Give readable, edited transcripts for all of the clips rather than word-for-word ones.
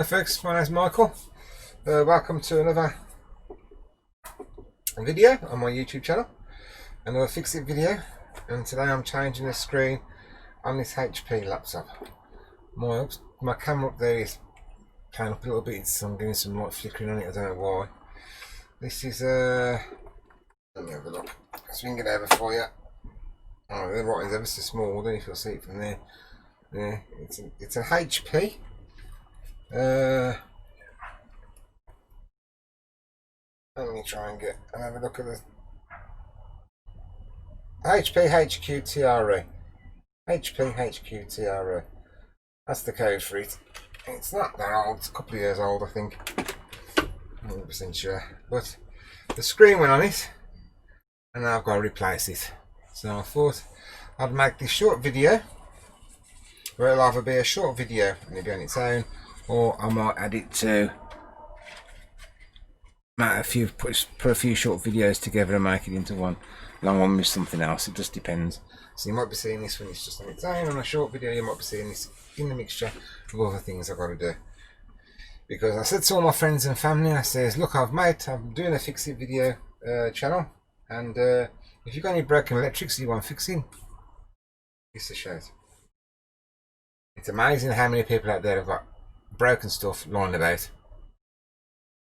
Hi folks, my name's Michael. Welcome to another video on my YouTube channel, another Fix It video, and today I'm changing the screen on this HP laptop. My camera up there is playing up a little bit, so I'm getting some light flickering on it, I don't know why. This is let me have a look, swing it over for you. Oh, the writing's ever so small, I don't know if you'll see it from there. Yeah, it's a HP. Let me try and have a look at the HP HQTRE. HP HQTRE. That's the code for it. It's not that old, it's a couple of years old, I think. 100% sure. But the screen went on it, and now I've got to replace it. So I thought I'd make this short video, where it'll either be a short video and it'll be on its own, or I might add it to put a few short videos together and make it into one long one with something else. It just depends. So you might be seeing this when it's just on its own on a short video, you might be seeing this in the mixture of other things I've got to do. Because I said to all my friends and family, I says, look, I'm doing a Fix It video channel, and if you've got any broken electrics you want fixing, it's a shout. It's amazing how many people out there have got broken stuff lying about.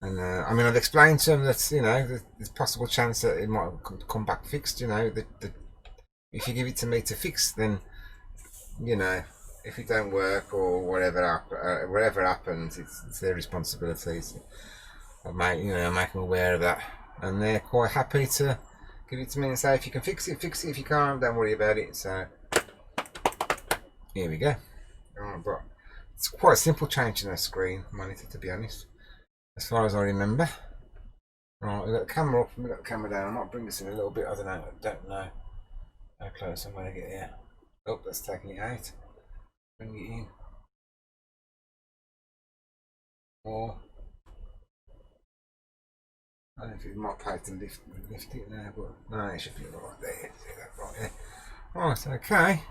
And I mean, I've explained to them that, you know, there's a possible chance that it might come back fixed. You know, that if you give it to me to fix, then, you know, if it don't work or whatever happens, it's their responsibility. So I make them aware of that, and they're quite happy to give it to me and say, if you can fix it, fix it. If you can't, don't worry about it. So here we go. But it's quite a simple changing the screen monitor, to be honest, as far as I remember. Right, we've got the camera up and we've got the camera down. I might bring this in a little bit, I don't know how close I'm going to get here. Oh, that's taking it out. Bring it in. Or I don't know if it might pay to lift it now, but no, it should be right there. See that right there. Right, okay.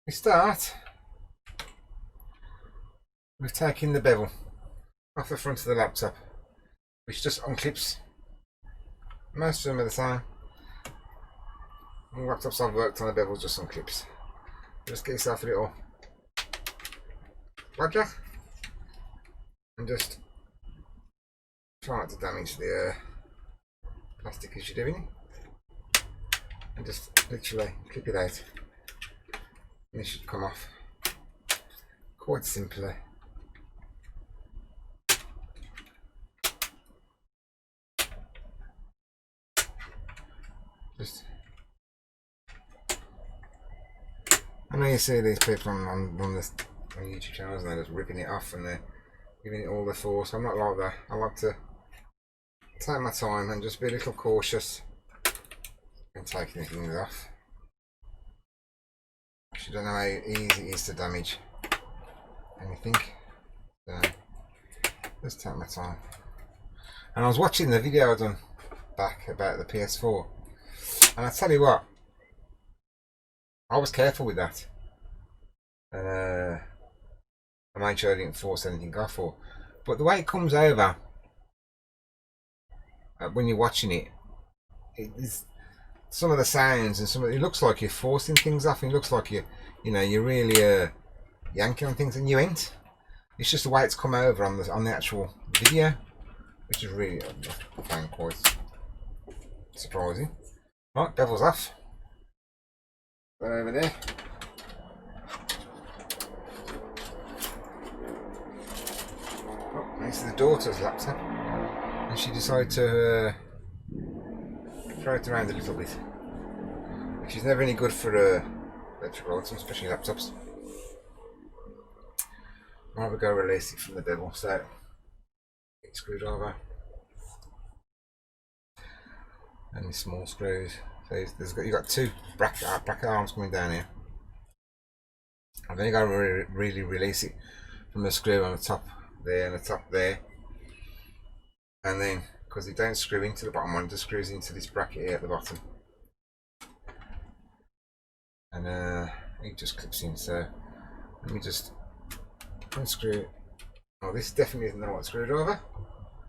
We start with taking the bevel off the front of the laptop, which just unclips. Most of them are the same. The laptops I've worked on, the bevel just unclips. Just get yourself a little badger and just try not to damage the plastic as you're doing it, and just literally clip it out, and it should come off quite simply. I know you see these people on YouTube channels, and they're just ripping it off and they're giving it all the force. I'm not like that. I like to take my time and just be a little cautious in taking things off. You don't know how easy it is to damage anything. So just take my time. And I was watching the video I done back about the PS4, and I tell you what, I was careful with that, and I made sure I didn't force anything off. But the way it comes over when you're watching it, some of the sounds and it looks like you're forcing things off, and it looks like you're really yanking on things, and you ain't. It's just the way it's come over on the actual video, which is really, I find, quite surprising. Right, bevel's off. Over there. Oh, this is the daughter's laptop, and she decided to throw it around a little bit, which is never any good for electrical items, especially laptops. Right, we'll go release it from the bevel. So, get screwdriver and the small screws. So you've got two bracket arms coming down here. I've only got to really release it from the screw on the top there and the top there, and then because they don't screw into the bottom one, it just screws into this bracket here at the bottom, and it just clips in. So let me just unscrew Oh, this definitely isn't the right screwdriver.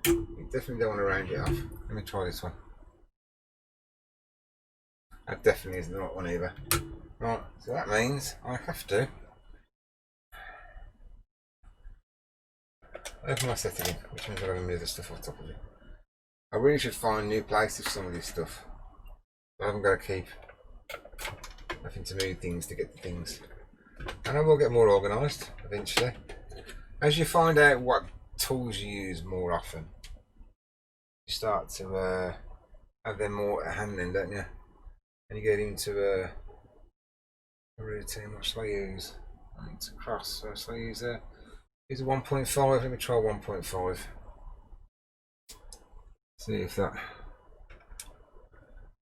You definitely don't want to round it off. Let me try this one. That definitely isn't the right one either. Right, so that means I have to open my setting, which means I'm going to move the stuff off top of it. I really should find new places for some of this stuff. I haven't got to keep having to move things to get the things. And I will get more organised eventually. As you find out what tools you use more often, you start to have them more at hand then, don't you? And you get into a routine. What shall I use? I need to cross, so shall I use a 1.5? Let me try 1.5. See if that...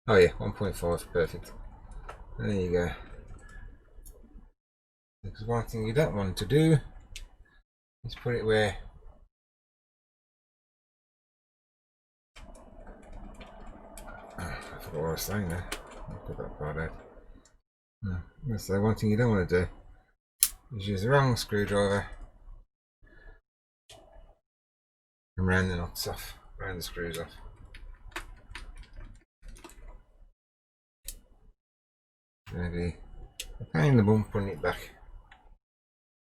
Oh yeah, 1.5, perfect. There you go. Because one thing you don't want to do is put it where I forgot what I was saying there. I'll put that part out. No, so one thing you don't want to do is use the wrong screwdriver and round the nuts off, round the screws off. Maybe a pain in the bum putting it back.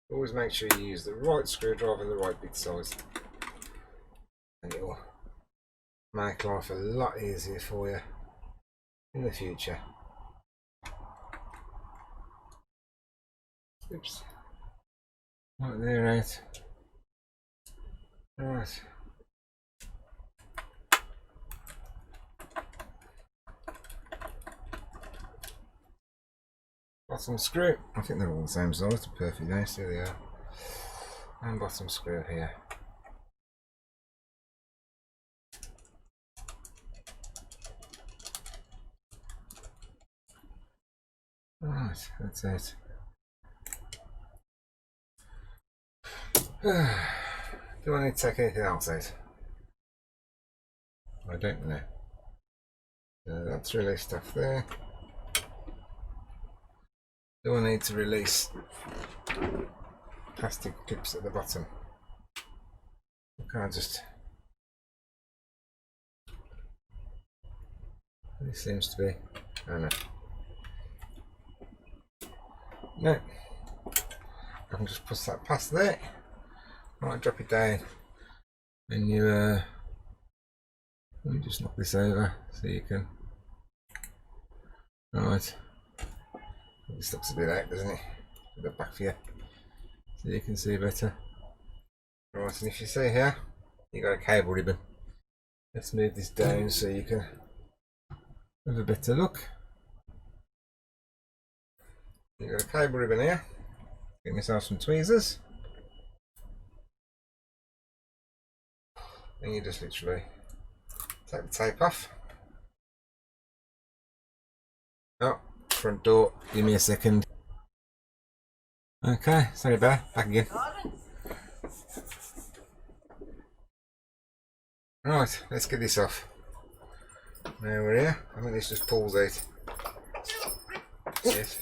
Always make sure you use the right screwdriver and the right bit size, and it will make life a lot easier for you in the future. Oops. Right there, right. Right. Bottom screw. I think they're all the same size, they're perfect nice, there they are. And bottom screw here. Right, that's it. Do I need to take anything else out? I don't know. That's released stuff there. Do I need to release plastic clips at the bottom? I can't just... This seems to be... Oh no. No. I can just push that past there. Right, drop it down. And you let me just knock this over so you can... Right. This looks a bit out, doesn't it? Put that back for you so you can see better. Right, and if you see here, you got a cable ribbon. Let's move this down so you can have a better look. You got a cable ribbon here. Get myself some tweezers. And you just literally take the tape off. Oh, front door, give me a second. Okay, sorry Bear, back again. Right, let's get this off. Now we're here, I think this just pulls out. Yes,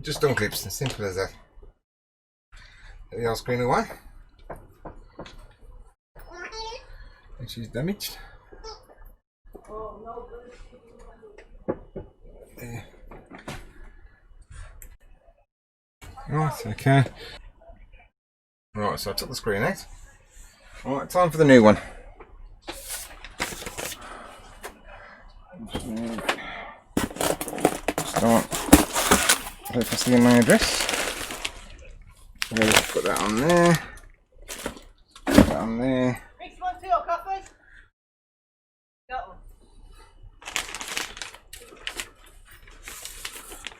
just unclips, as simple as that. Get the old screen away. And she's damaged. There. Right, okay. Right, so I took the screen out. Right, time for the new one. Start pressing in my address. Put that on there. Put that on there. Next one, tea or coffee? Got one.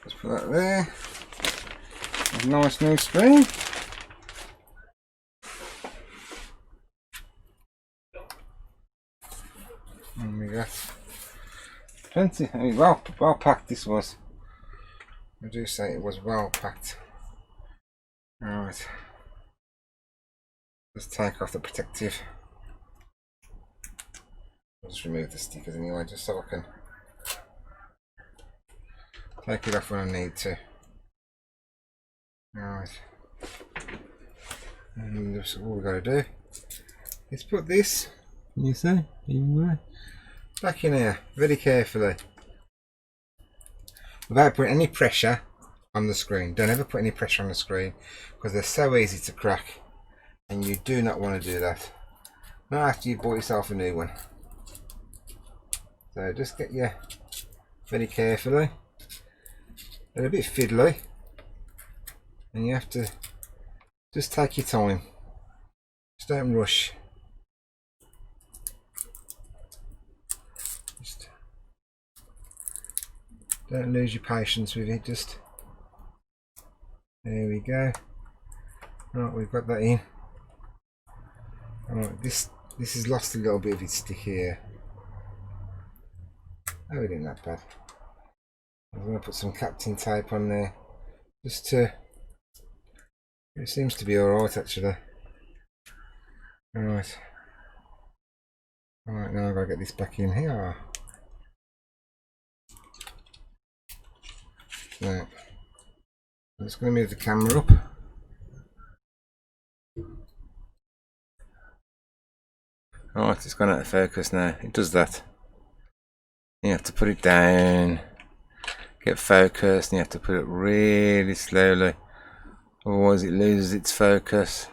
Just put that there. A nice new screen. And we got plenty. I mean, well packed this was. I do say it was well packed. Alright. Let's take off the protective. I'll just remove the stickers anyway, just so I can take it off when I need to. Alright. And that's all we've got to do is put this, you see, back in here very carefully without putting any pressure on the screen. Don't ever put any pressure on the screen because they're so easy to crack, and you do not want to do that. Not after you've bought yourself a new one. So just get your very carefully. They're a bit fiddly, and you have to just take your time. Just don't rush. Just don't lose your patience with it. Just there we go. Right, we've got that in. Alright, this has lost a little bit of its stick here. Oh, it ain't that bad. I'm going to put some Captain tape on there just to. It seems to be alright actually. Alright. Alright, now I've got to get this back in here. Right. I'm just going to move the camera up. Alright, it's gone out of focus now. It does that. You have to put it down, get focused, and you have to put it really slowly, otherwise it loses its focus.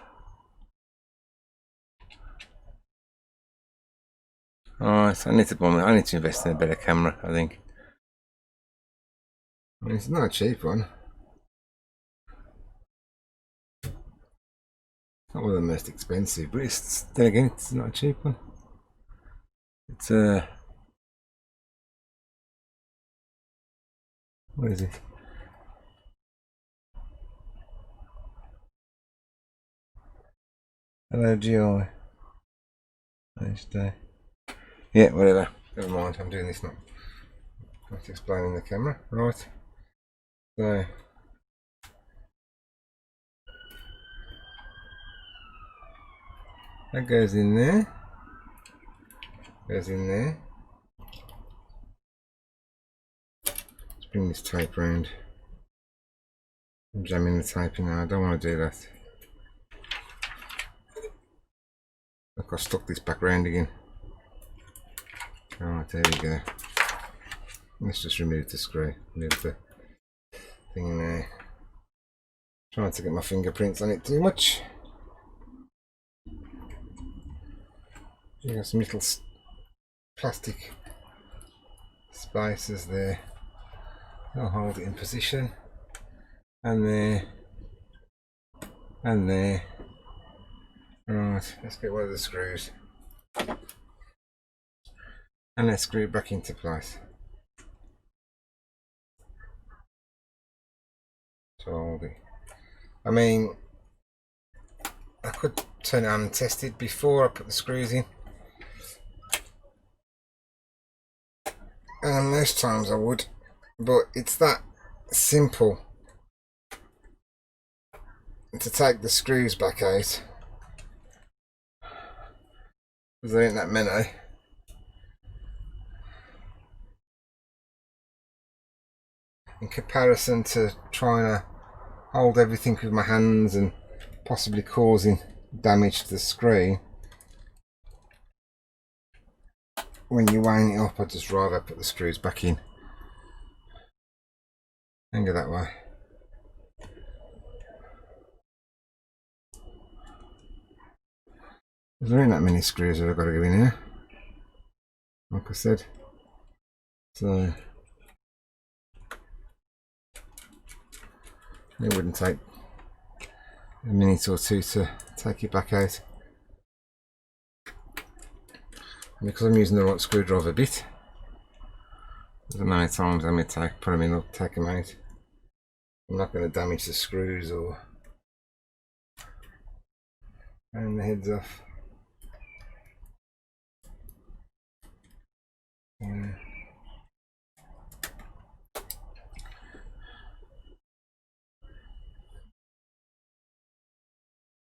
Alright, I need to invest in a better camera, I think. I mean, it's not a cheap one. Not one of the most expensive, but then again, it's not a cheap one. It's what is it? Hello, GI. Nice day. Yeah, whatever. Never mind, I'm doing this now. I'm just explaining the camera. Right. So. That goes in there. Goes in there. Let's bring this tape round. I'm jamming the tape in there. I don't want to do that. Look, I stuck this back round again. Alright, there we go. Let's just remove the screw. Remove the thing in there. Trying to get my fingerprints on it too much. You got some little plastic spacers there. I'll hold it in position. And there. And there. Right, let's get one of the screws. And let's screw it back into place. So hold it. I mean, I could turn it on and test it before I put the screws in. And most times I would, but it's that simple to take the screws back out, because there ain't that many. In comparison to trying to hold everything with my hands and possibly causing damage to the screen. When you wind it up, I'd just rather put the screws back in and go that way. There ain't that many screws that I've got to go in here, like I said. So it wouldn't take a minute or two to take it back out. And because I'm using the right screwdriver bit, there's a many times I may put them in or take them out. I'm not going to damage the screws or and the heads off.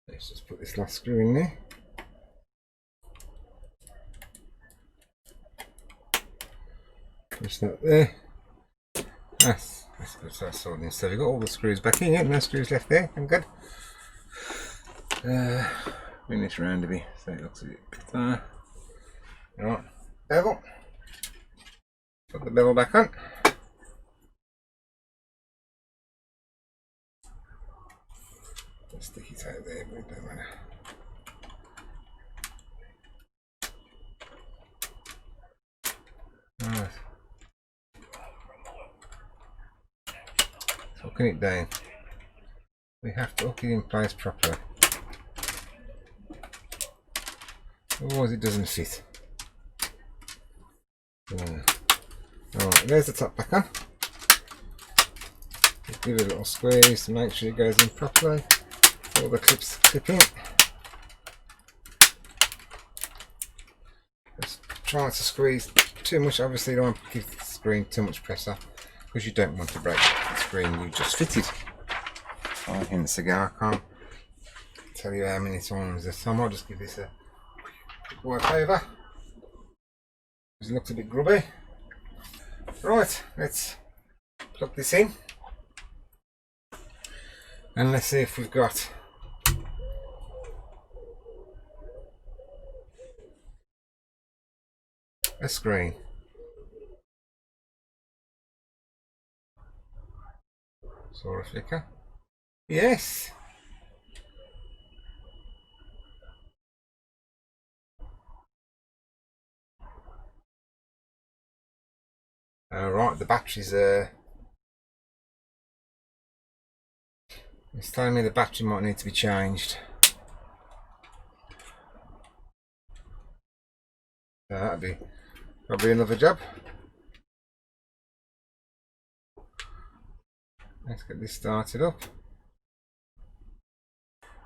Let's just put this last screw in there. Just that there. That's sorting. So we've got all the screws back in. Yeah, no screws left there. I'm good. Bring this round a bit so it looks a bit better. Right, bevel. Put the bevel back on. Just stick it out there, but it doesn't matter. Right. Hooking it down. We have to hook it in place properly. Otherwise it doesn't fit. Alright, there's the top back on. Just give it a little squeeze to make sure it goes in properly. All the clips clip in. Just try not to squeeze too much. Obviously you don't want to give the screen too much pressure because you don't want to break the screen you just fitted. In the cigar, I can't tell you how many times this time. I'll just give this a quick wipe over because it looks a bit grubby. Right, let's plug this in and let's see if we've got a screen. Saw a flicker. Yes. Right, the battery's it's telling me the battery might need to be changed. That'd be probably another job. Let's get this started up.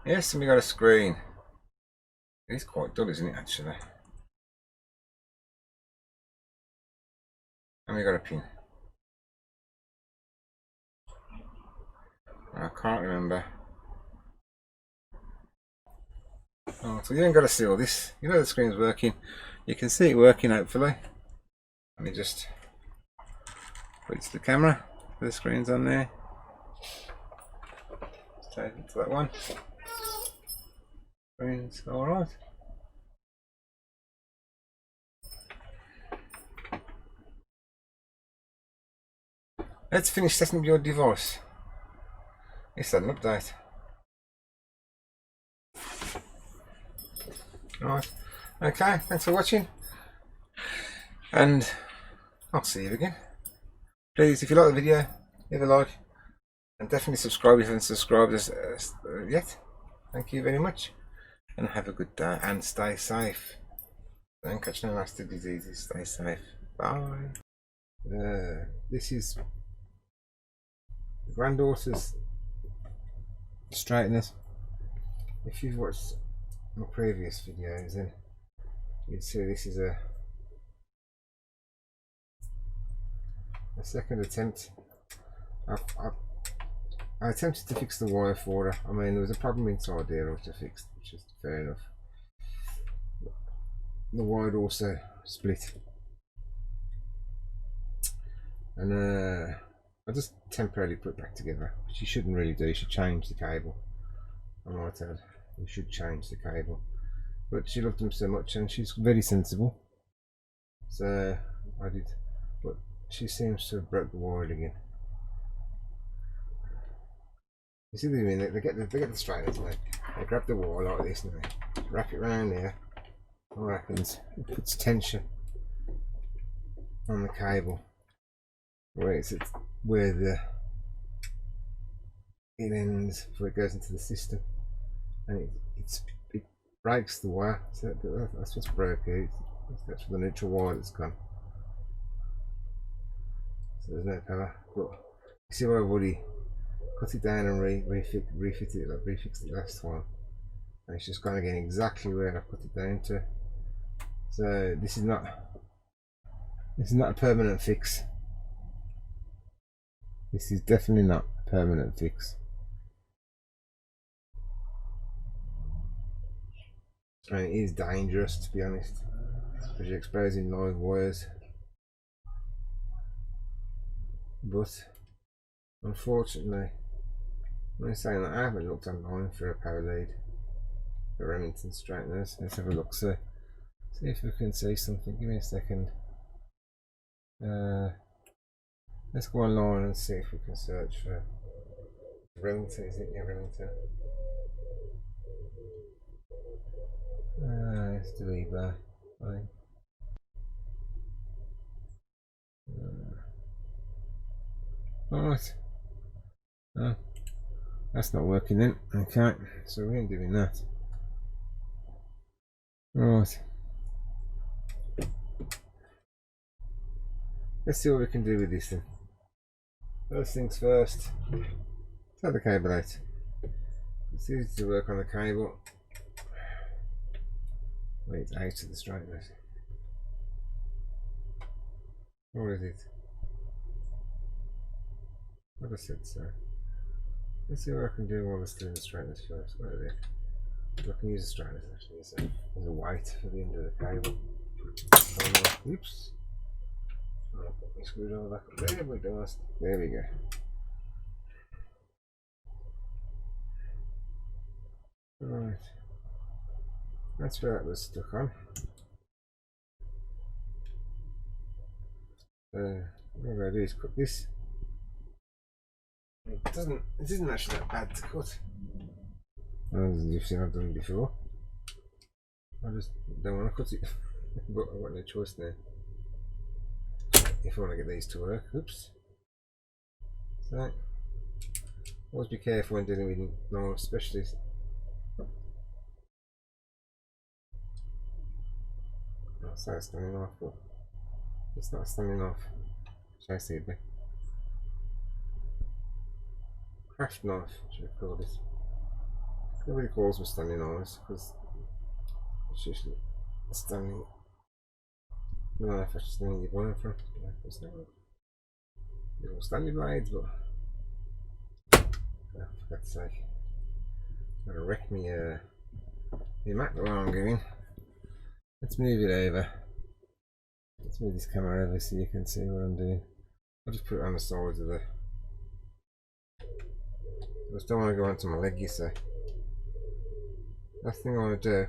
Yes, and we got a screen. It's quite dull, isn't it, actually? And we got a pin. I can't remember. Oh, so you ain't got to see all this. You know the screen's working. You can see it working, hopefully. Let me just put it to the camera. The screen's on there. Let's take it to that one. Screen's alright. Let's finish setting up your device. It's an update. Right. Okay, thanks for watching. And I'll see you again. Please, if you like the video, leave a like. And definitely subscribe if you haven't subscribed yet. Thank you very much. And have a good day. And stay safe. Don't catch no nasty diseases. Stay safe. Bye. This is granddaughter's straighteners. If you've watched my previous videos, then you'd see this is a second attempt. I attempted to fix the wire for her. I mean, there was a problem inside there which I fixed, which is fair enough. The wire also split, and I just temporarily put it back together, which you shouldn't really do. You should change the cable. I might add, you should change the cable. But she loved them so much, and she's very sensible. So I did, but she seems to have broke the wire again. You see what I mean? They get the straighteners and they grab the wire like this and they wrap it around here. What happens? It puts tension on the cable where it ends before it goes into the system, and it breaks the wire. So that's what's broken. That's the neutral wire that's gone. So there's no power. But you see why I've already cut it down and refixed it last time, and it's just gone again exactly where I put it down to. So this is not a permanent fix. This is definitely not a permanent fix. And it is dangerous, to be honest, because you're exposing live wires. But unfortunately, when I'm saying that, I haven't looked online for a power lead. the Remington straighteners. Let's have a look. So, see if we can see something. Give me a second. Let's go online and see if we can search for Remington. Is it? Yeah, Remington. Let's do eBay. Fine. Alright. Oh, that's not working then. Okay, so we ain't doing that. Right. Let's see what we can do with this then. First things first. Take the cable out. It's easy to work on the cable. Wait, it's out of the straighteners. Or is it? What I said so. Let's see what I can do while it's doing the straighteners first. Where are they? I can use the straighteners actually as a weight for the end of the cable. Oops. I'll put my screwdriver back up there. There we go. Right. That's where that was stuck on. What I'm going to do is cut this. It isn't actually that bad to cut. As you've seen, I've done it before. I just don't want to cut it, but I've got no choice now. If I want to get these to work, oops. So, always be careful when dealing with knives, especially. I'll say it's standing off, but it's not standing off. Shall I see it be? Craft knife, should I call this? Nobody calls them standing knives because it's usually a standing knife. That's just the thing you're buying from. It's not little standing blades, but oh, for God's sake, I'm gonna wreck me the mat the way I'm going. Let's move it over. Let's move this camera over so you can see what I'm doing. I'll just put it on the sides of the. I just don't want to go onto my leg, you see. Last thing I want to do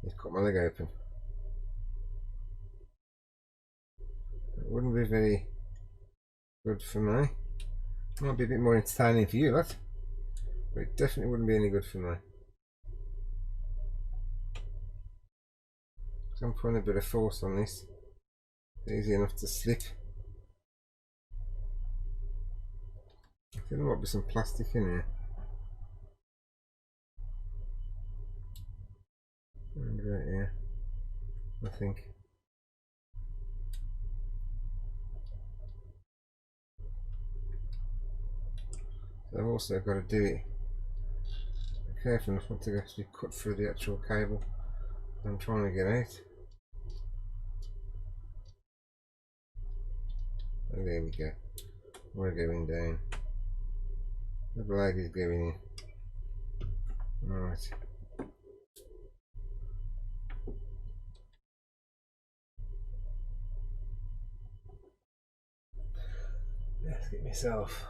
is cut my leg open. It wouldn't be very good for me. Might be a bit more entertaining for you, that. But it definitely wouldn't be any good for me. So I'm putting a bit of force on this. It's easy enough to slip. I think there might be some plastic in here. And right here, I think. So I've also got to do it careful enough not to actually cut through the actual cable I'm trying to get out. And there we go. We're going down. The blade is going in. Alright. Let's get myself.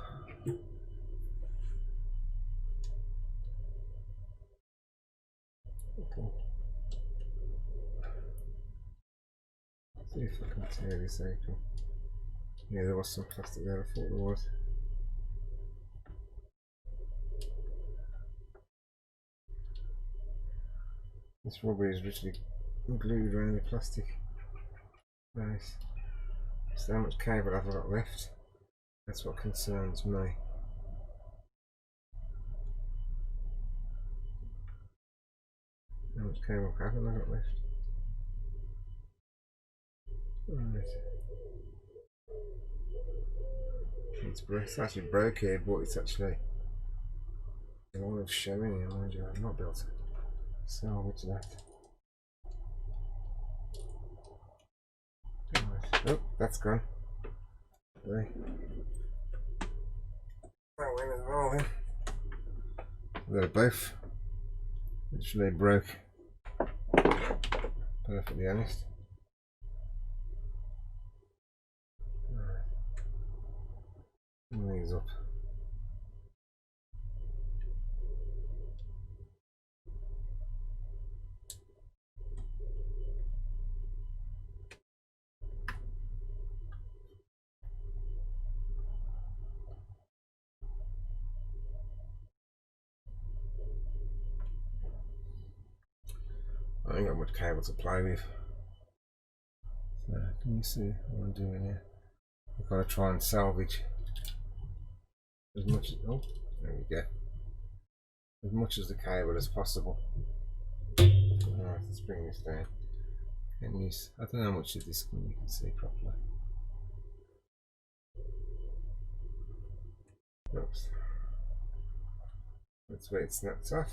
Okay. See if I can tear this open. Yeah, there was some plastic there, I thought there was. This rubber is literally glued around the plastic. Nice. So how much cable have I got left? That's what concerns me. How much cable haven't I got left? Right. It's actually broke here, but it's actually a lot of showing here, mind you. I've not built it. Salvage that. Right. Oh, that's gone. Right. That went as well then. They're both literally broke. Perfectly honest. Right. These up. I ain't got much cable to play with. So, can you see what I'm doing here? I've got to try and salvage as much. Oh, there we go. As much as the cable as possible. Alright, let's bring this down. And use, I don't know how much of this you can see properly. Oops. That's where it snaps off.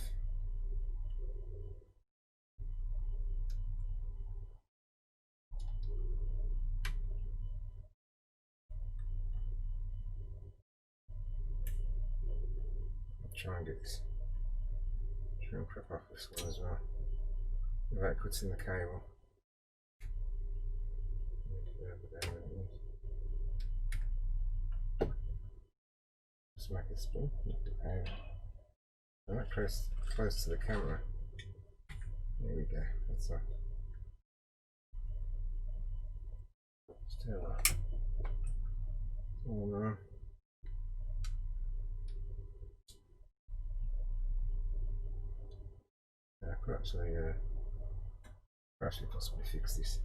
I'll try and get this shrink wrap off this one as well. Without cutting the cable. Just make it spin, not the cable. I'm not close to the camera. There we go, that's off. Still all on. I could actually possibly fix this.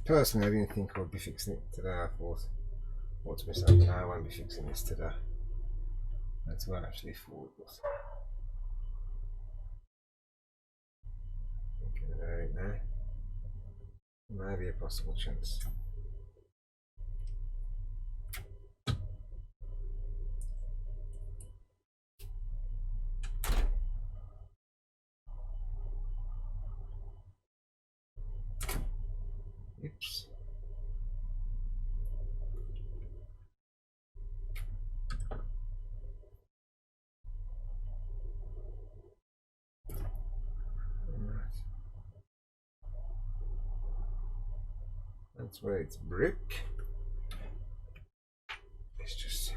Personally, I didn't think I would be fixing it today. I thought to myself, no, I won't be fixing this today. That's what I actually thought it was. Thinking about it now. Maybe a possible chance. Oops. That's where it's brick. It's just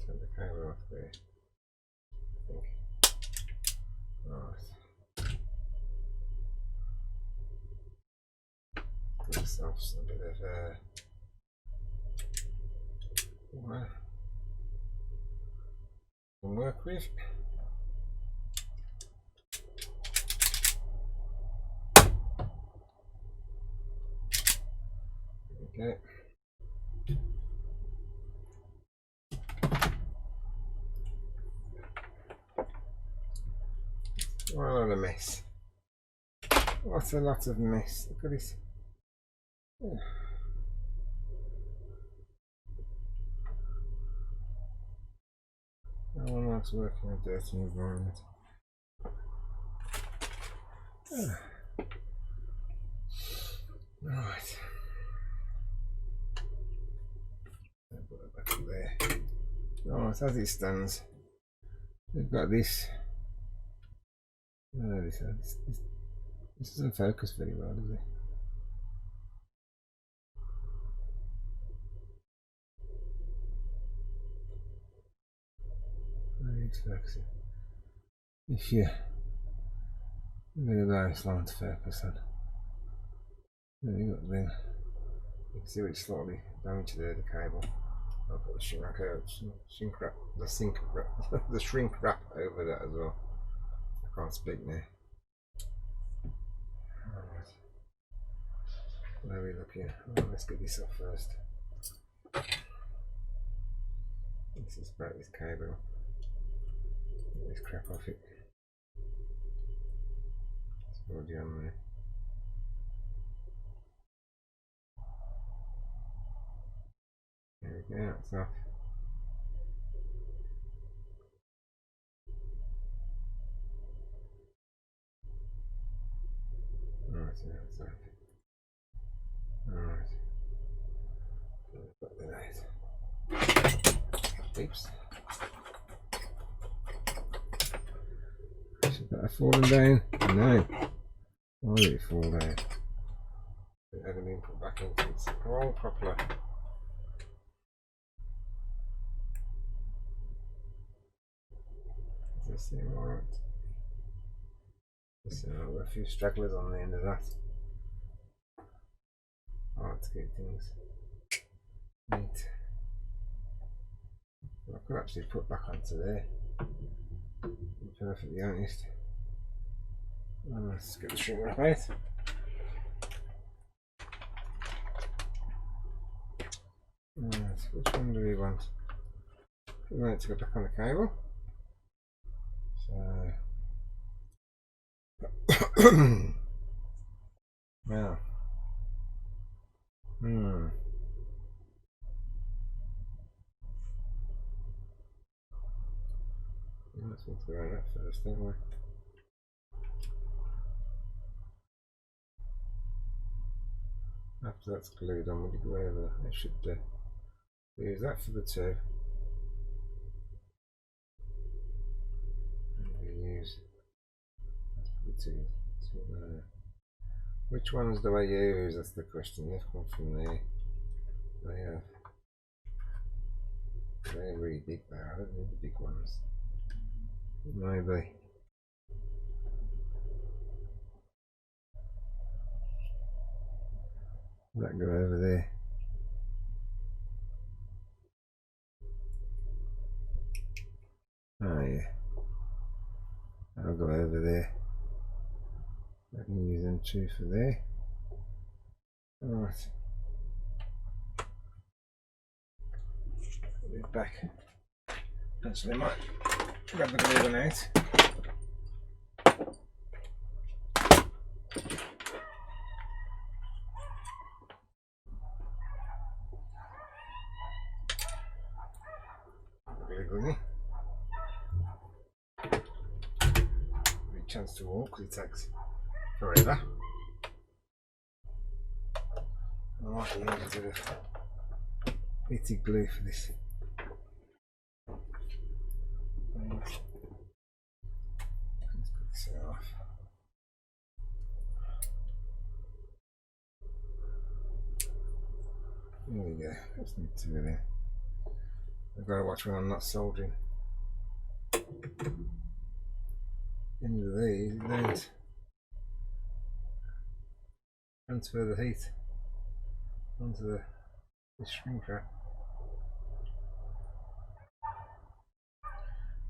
turn the camera off there. I think. Right. Give myself a bit of work with. Okay. What a lot of mess. What a lot of mess. Look at this. Oh. No one likes working in a dirty environment. Right. Put it back up there. Right, as it stands, we've got this. This doesn't focus very well, does it? It's focusing. If you really allow this line to focus on, there you got then. You can see it's slightly damaged there, the cable. I'll put the shrink wrap, the shrink wrap over that as well. I can't speak now. Alright. Where are we looking? Oh, let's get this off first. Let's just break this cable. Get this crap off it. It's already on there. There we go, it's off. Alright, so that's off. Alright. Put the light. Oops. Should that have fallen down? No. Why did it fall down? It hasn't been put back into its hole properly. Does this seem alright? There are a few stragglers on the end of that. Hard to get things neat. I could actually put back onto there. to be perfectly honest. Let's get the shrink wrap out. Right, which one do we want? We want it to go back on the cable. So now, let's go around that first, don't we? After that's glued on, we'll go over. I should use that for the two. And we use that's for the two. Which ones do I use? That's the question. This one from there. They're really big now. I don't need the big ones. Maybe. That go over there. Oh yeah. I'll go over there. I can use them two for there. Alright. Put it back. Actually, I might grab the glue gun out. Chance to walk because it takes forever. I might use a bit of bitty glue for this. Let's put this off. There we go. Just need two of them. I've got to watch when I'm not soldering. Into these, it don't transfer the heat onto the shrink wrap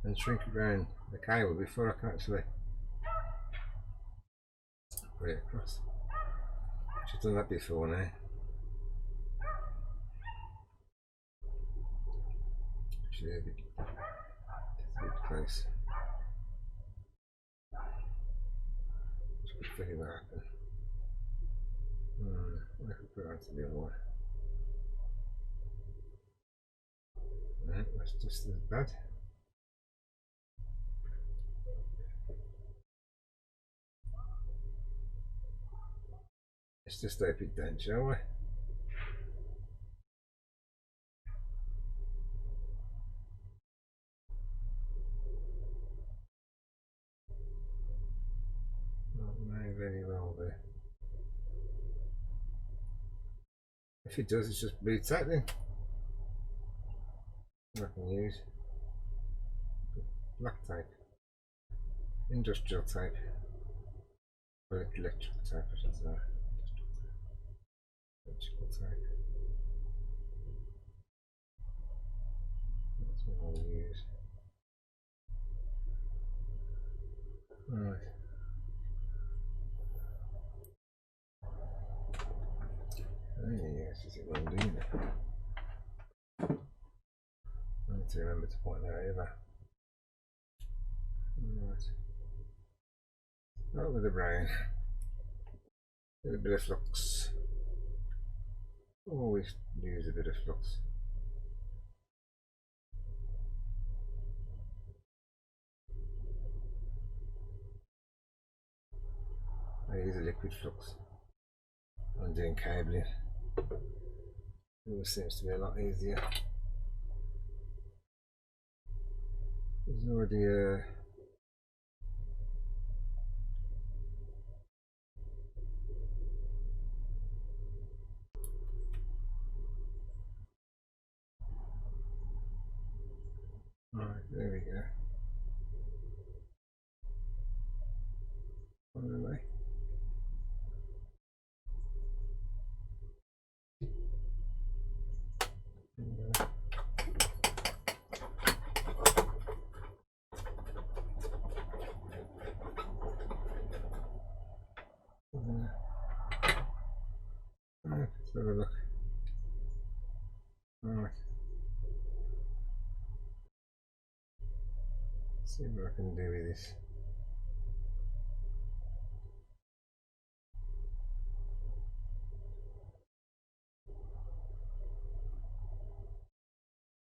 and shrink it around the cable before I can actually put it across. I've done that before now. Actually, a bit close. Figure that out. I can put it onto the other one. Right, that's just as bad. Let's just open it down, shall we? Not very well there. If it does, it's just blue tack then. I can use black tape, industrial tape, or electrical tape, I should say. Electrical tape. That's what I'll use. Right. Yes, is it wrong doing it? I need to remember to point that over. Right. Start with the brown. Get a bit of flux. Always use a bit of flux. I use a liquid flux. I'm doing cabling. It always seems to be a lot easier. There's already a right, there we go. On the way. have a look. Alright. See what I can do with this.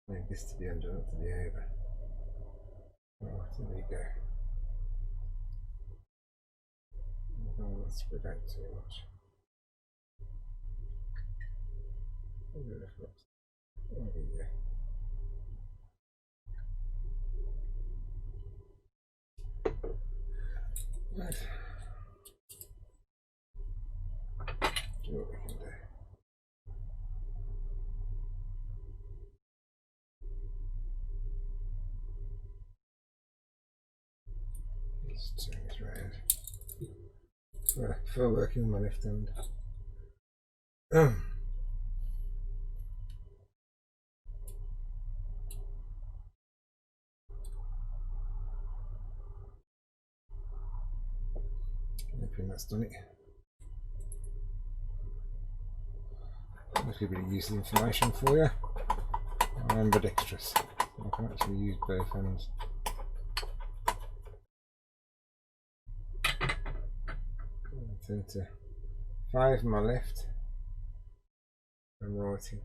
I need this to be under, not to be over. Oh, there we go. Oh, let's spread out too much. There we go. Right. See what we can do. Let's turn this round. For working with my left hand. Hoping that's done it. Hopefully a bit of useful information for you. Ambidextrous. I can actually use both hands. I tend to 5 on my left and writing.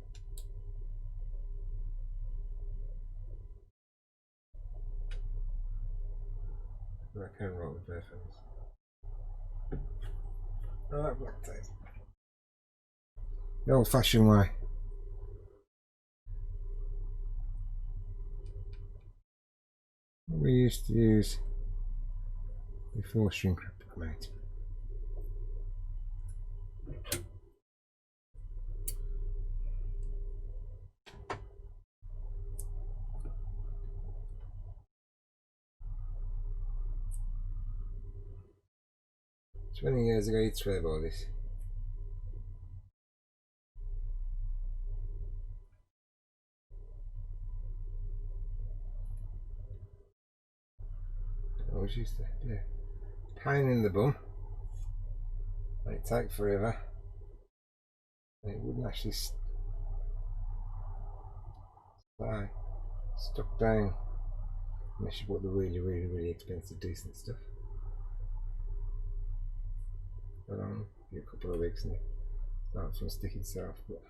I can write with both hands. Right, black tape. The old fashioned way. What we used to use before shrink wrap come out. "20 years ago you'd swear by this." I always used to be a pain in the bum. It'd take forever. And it wouldn't actually stay stuck down unless you bought the really expensive decent stuff. But give it a couple of weeks and it starts to stick itself. But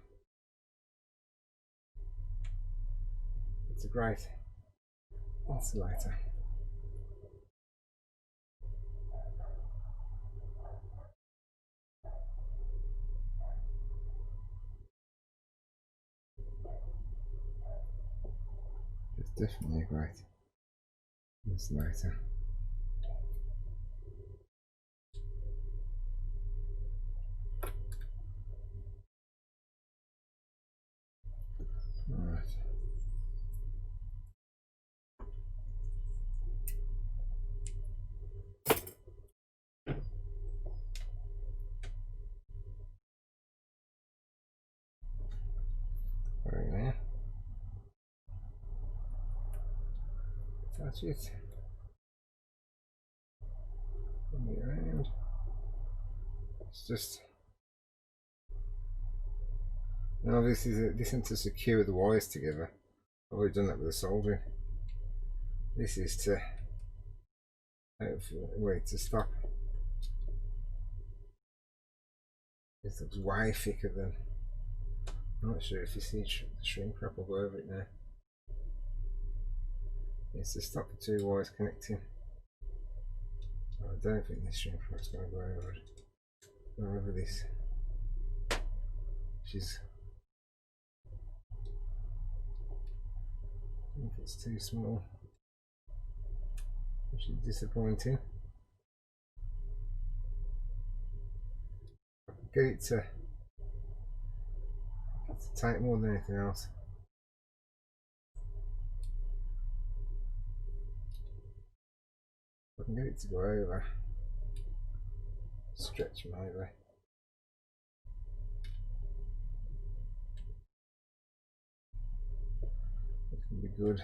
it's a great insulator. It's definitely a great insulator. Alright. Right there. Touch it. Bring it around. It's just. Now this isn't to secure the wires together. I've already done that with the soldering. This is to wait to stop. This looks way thicker than. I'm not sure if you see the shrink wrap. I'll go over it now. It's to stop the two wires connecting. I don't think this shrink wrap's going to go over it. Go over this. Which is. I think it's too small, which is disappointing. I can get it to tight more than anything else. I can get it to go over, stretch maybe. It can be good.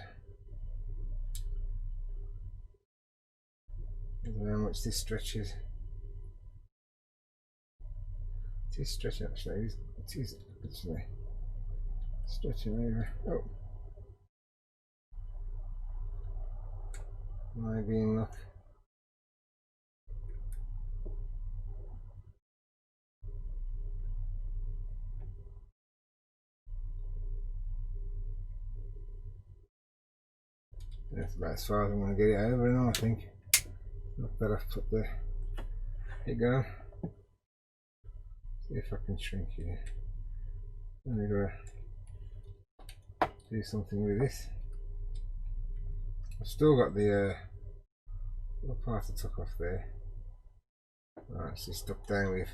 I don't know how much this stretches. It is stretching actually. It is actually stretching over. Oh, maybe enough. That's about as far as I'm going to get it over now, I think. Not that I've put the pig on. See if I can shrink it. I'm going to do something with this. I've still got the little part I took off there. Right, it's just stuck down with.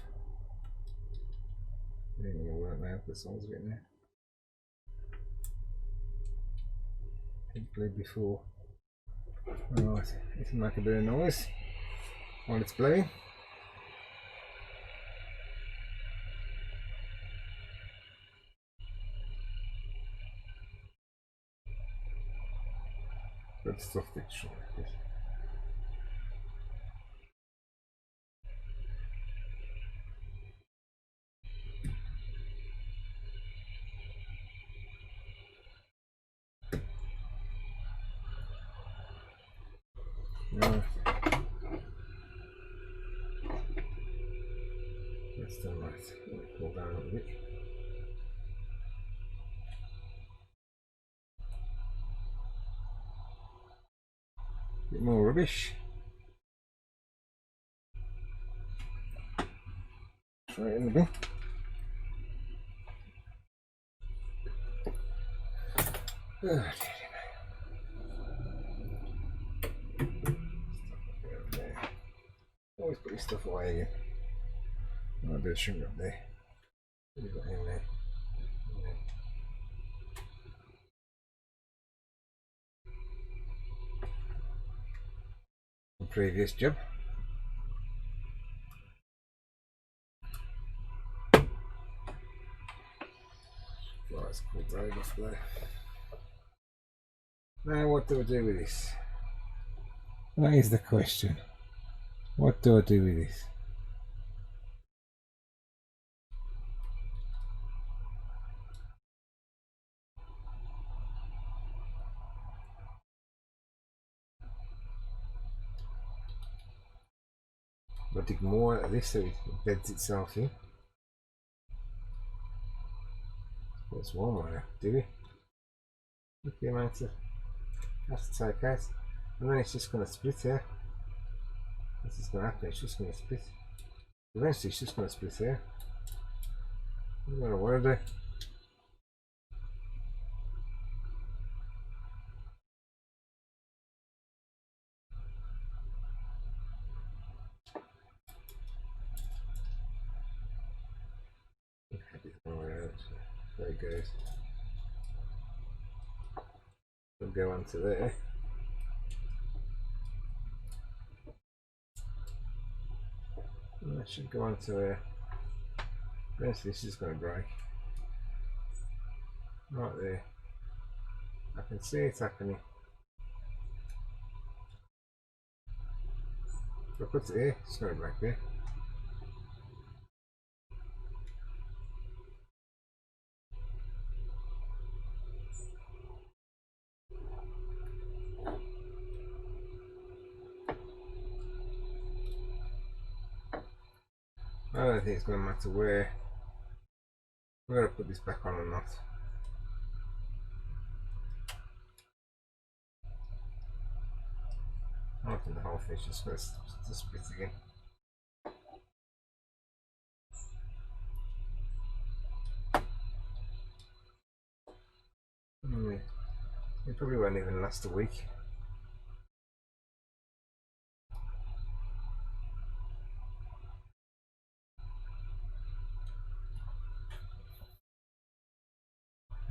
It ain't going to work now, but someone's getting there. Pig bled before. Right, it can make a bit of noise while it's blowing. Good stuff, actually. Right. That's done right. Let me pull down a little bit. Bit more rubbish. Throw it in the bin. Oh, dear. Always put your stuff away again. I'll do a shrink up there. What have you got in there? The previous job. Right, let's pull that off there. Now, what do I do with this? That is the question. What do I do with this? I'll dig more out of this so it beds itself in. That's one way I do it. Look at the amount of has to take out. And then it's just going to split here. This is going to happen, it's just going to split. Eventually it's just going to split here. I don't know what to do. There it goes. We'll go onto there. And that should go onto there. Eventually this is going to break. Right there. I can see it happening. If I put it here, it's going to break there. I don't think it's going to matter where. I'm going to put this back on or not. I don't think the whole thing's just going to split again. It probably won't even last a week.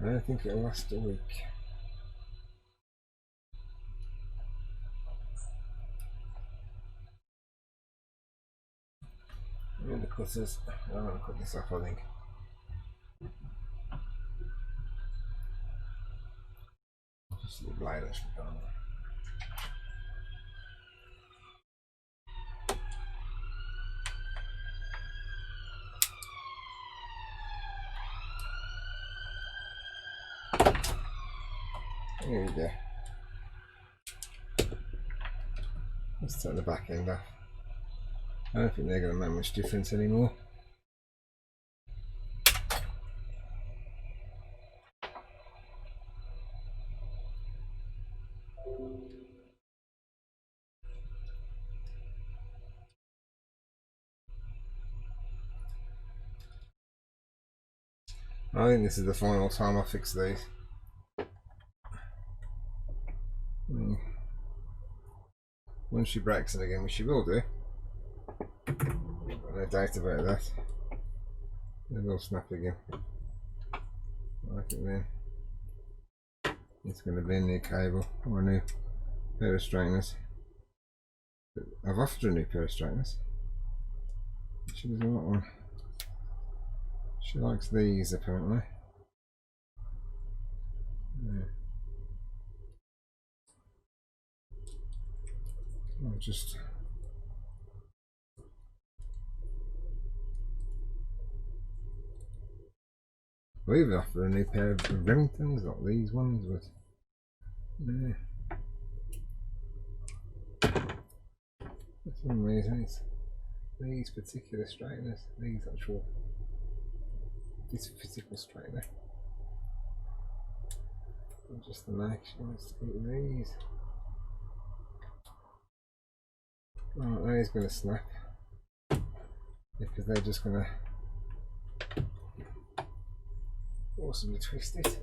I don't think it'll last a week. The cutters, I'm going to cut this off, I think. Just the blade actually gone. Here we go. Let's take the back end off. I don't think they're going to make much difference anymore. I think this is the final time I fix these. Once she breaks it again, which she will do, no doubt about that, it will snap again. I think then it's going to be a new cable or a new pair of straighteners. I've offered her a new pair of straighteners. She doesn't want one. She likes these apparently. Yeah. I'll just we've offered a new pair of Remingtons, not these ones, but yeah. For some reason it's these particular straighteners, this physical straightener. And just the neck, she wants to keep these. Oh, that is going to snap because they're just going to awesomely twist it.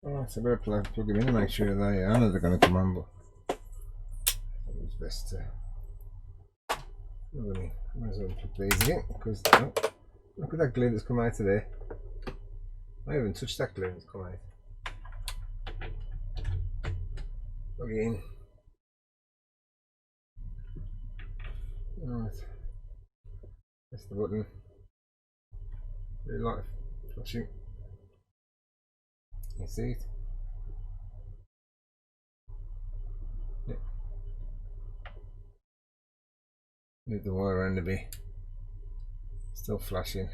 Oh, so I better plug them in and make sure they. I know they're going to come on, but it's best to. Might as well plug these in because oh, look at that glue that's come out of there. I haven't touched that glue that's come out. Plug it in. Alright. Press the button. Really like flashing. You see it? Yeah. Move the wire around a bit. Still flashing.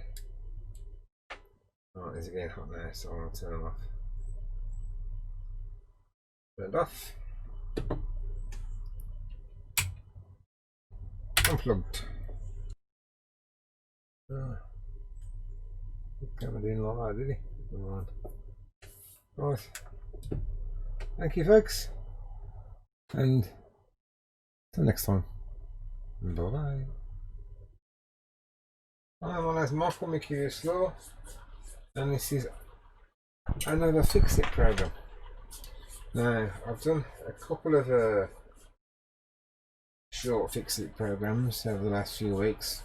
Oh, it's getting hot now, so I'm going to turn them off. Turned off. Unplugged. Oh. Camera didn't like that, did he? Never mind. Right. Thank you, folks. And till next time. Bye bye. Hi, my name's Michael Mickey Slow, and this is another Fix It program. Now, I've done a couple of short Fix It programs over the last few weeks,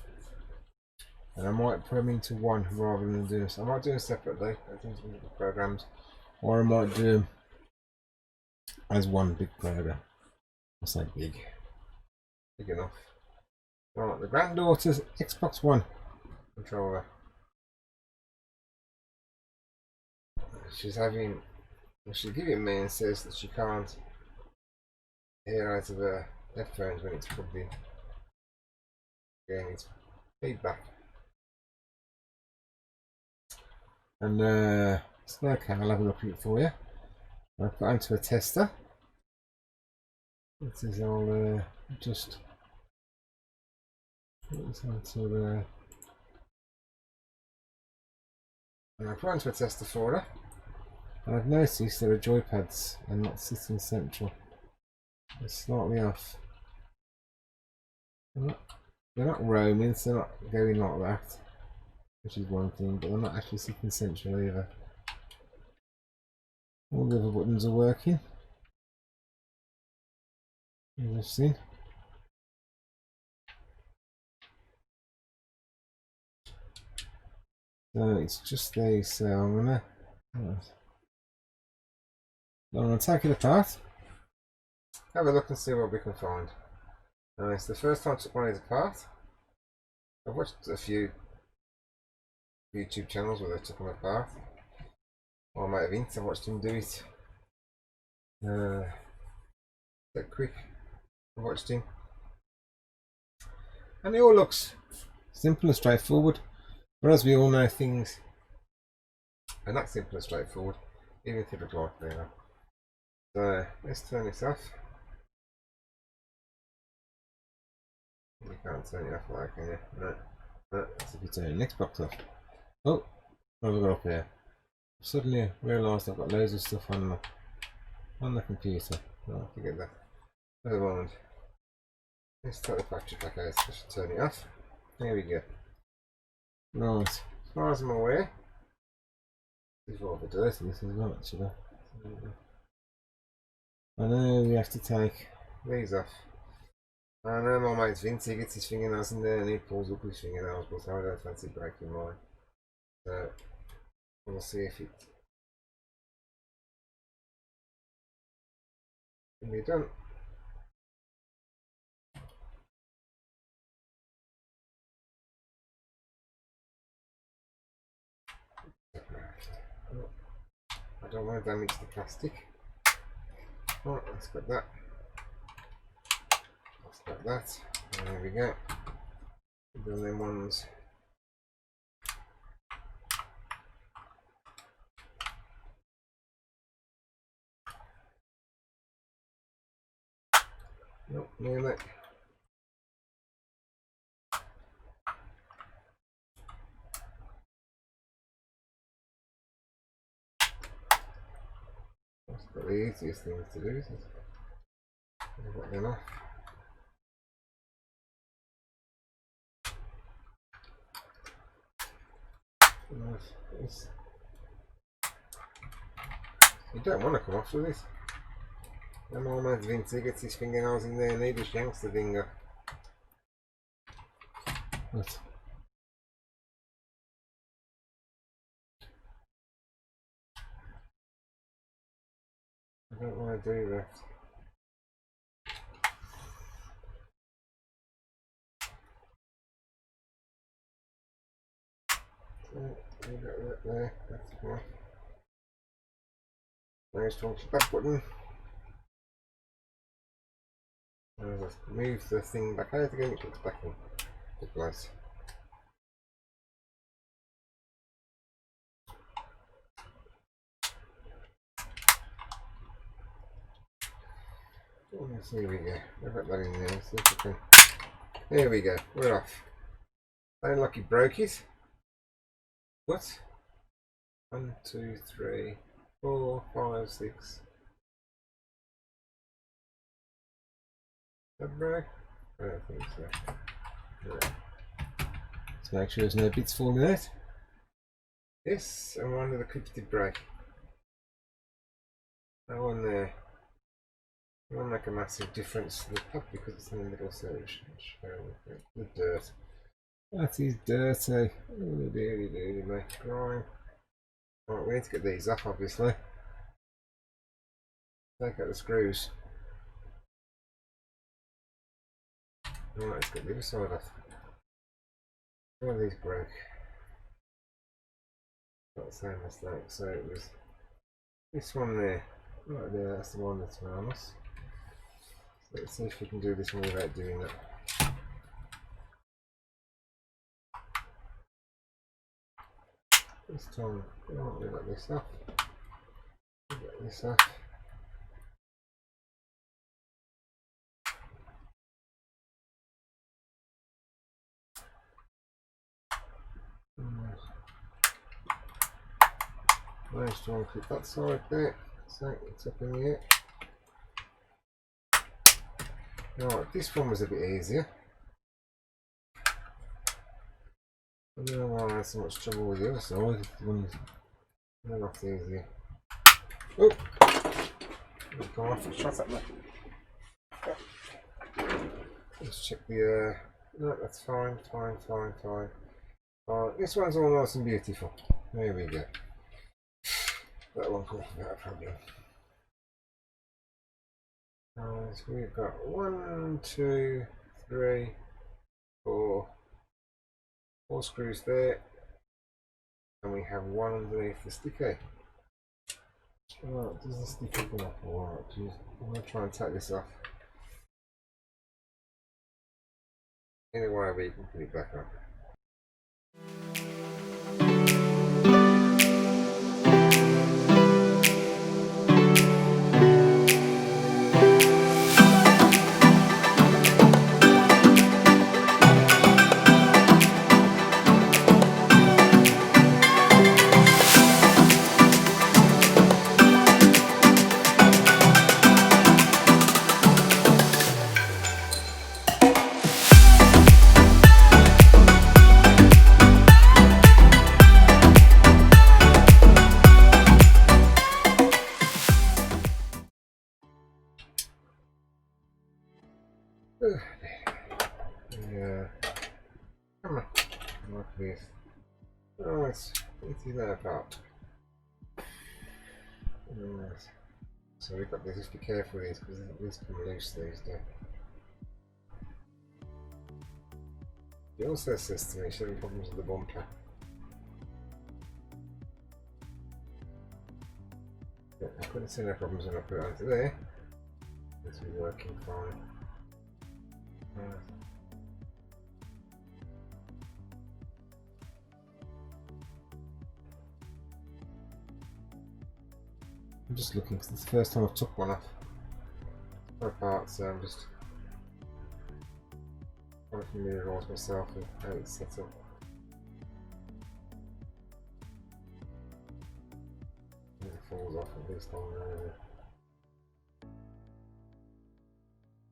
and I might put them into one rather than doing this. I might do them separately, programs, or I might do them as one big program. I say big enough. Right, the granddaughter's Xbox One controller. She's giving me and says that she can't hear out of her headphones when it's plugged in. Again, it's feedback. And it's okay, I'll have a look at it for you. I'll put it onto a tester. This is all just put this onto the. And I'll put it onto a tester for her. And I've noticed there are joypads and not sitting central. They're slightly off. They're not roaming, so they're not going like that, which is one thing, but they're not actually sitting central either. All the other buttons are working, as you've seen. So it's just these, so I'm gonna take it apart, have a look and see what we can find. It's the first time I took one of these apart. I've watched a few YouTube channels where they took them apart. Or I might have I've watched him do it. That quick. I watched him. And it all looks simple and straightforward. Whereas we all know things are not simple and straightforward. even if it looks like they are. So let's turn this off. You can't turn it off like, can you? No. No, that's if you turn the next box off. Oh, what have I got up here? Suddenly realised I've got loads of stuff on the computer. Oh, forget that. Never mind. Let's take the battery pack out. I should turn it off. There we go. Right, as far as I'm aware, this is rather dirty this as well actually. I know we have to take these off. I know my mate Vince, he gets his fingernails in there and he pulls up his fingernails, but I don't fancy breaking mine. So we'll see if it can be done. I don't want to damage the plastic. Right, let's get that. Let's get that. And there we go. Done them ones. Nope, nearly. That's not the easiest thing to do, is it? I've got them off. Nice. You don't want to come off with this. And my man Vince, he gets his fingernails in there and he just yanks the thing off. What? I don't want to do that. So, we got that there, that's fine. Now let's talk to the back button. And as I move the thing back out again, it gets back into place. Oh, here we go. I've got that in there. See if we can. There we go. We're off. Sound like you broke it. What? 1, 2, 3, 4, 5, 6. That broke? I don't think so. Yeah. Let's make sure there's no bits falling out. Yes, and one of the clips did break. That one there. It won't make a massive difference to the top because it's in the middle, so it should show the dirt. That is dirty. Oh dearie, mate. Right. Right, we need to get these off, obviously. Take out the screws. Right, let's get the other side off. One of these broke. Not the same mistake, so it was this one there. Right there, that's the one that's around us. So let's see if we can do this one without doing that. This time, we got this off. We got this off. Nice to clip that side there. So it's up in the air. Right, this one was a bit easier. I don't know why I had so much trouble with the other side. The one's not easier. Oh! Come off and shot at me. Let's check the. No, that's fine. This one's all nice and beautiful. There we go. That one comes without a problem. So we've got 1, 2, 3, 4 screws there, and we have one underneath the sticker. Oh, it doesn't stick up enough. Alright, I'm going to try and take this off. Anyway, we can put it back on. Like this. Oh, it's that apart. Right. So we've got this. Just be careful with these because these come loose these days. He also says to me, she's having problems with the bumper. Yeah, I couldn't see no problems when I put it onto there. It's been working fine. Right. I'm just looking because it's the first time I've took one off my part, so I'm just trying to familiarise myself with how it's set up. If it falls off, at least I'll know.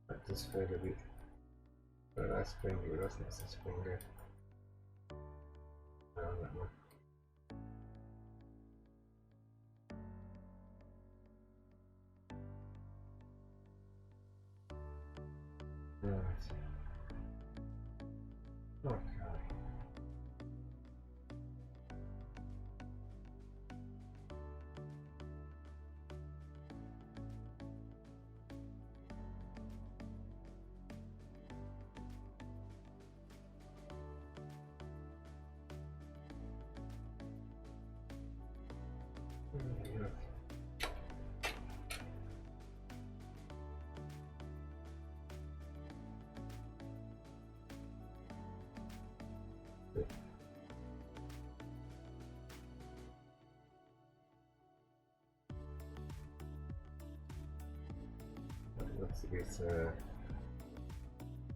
That does feel a bit. But that's springy, but that's not so springy. Around that one. Right. Okay. Looks a bit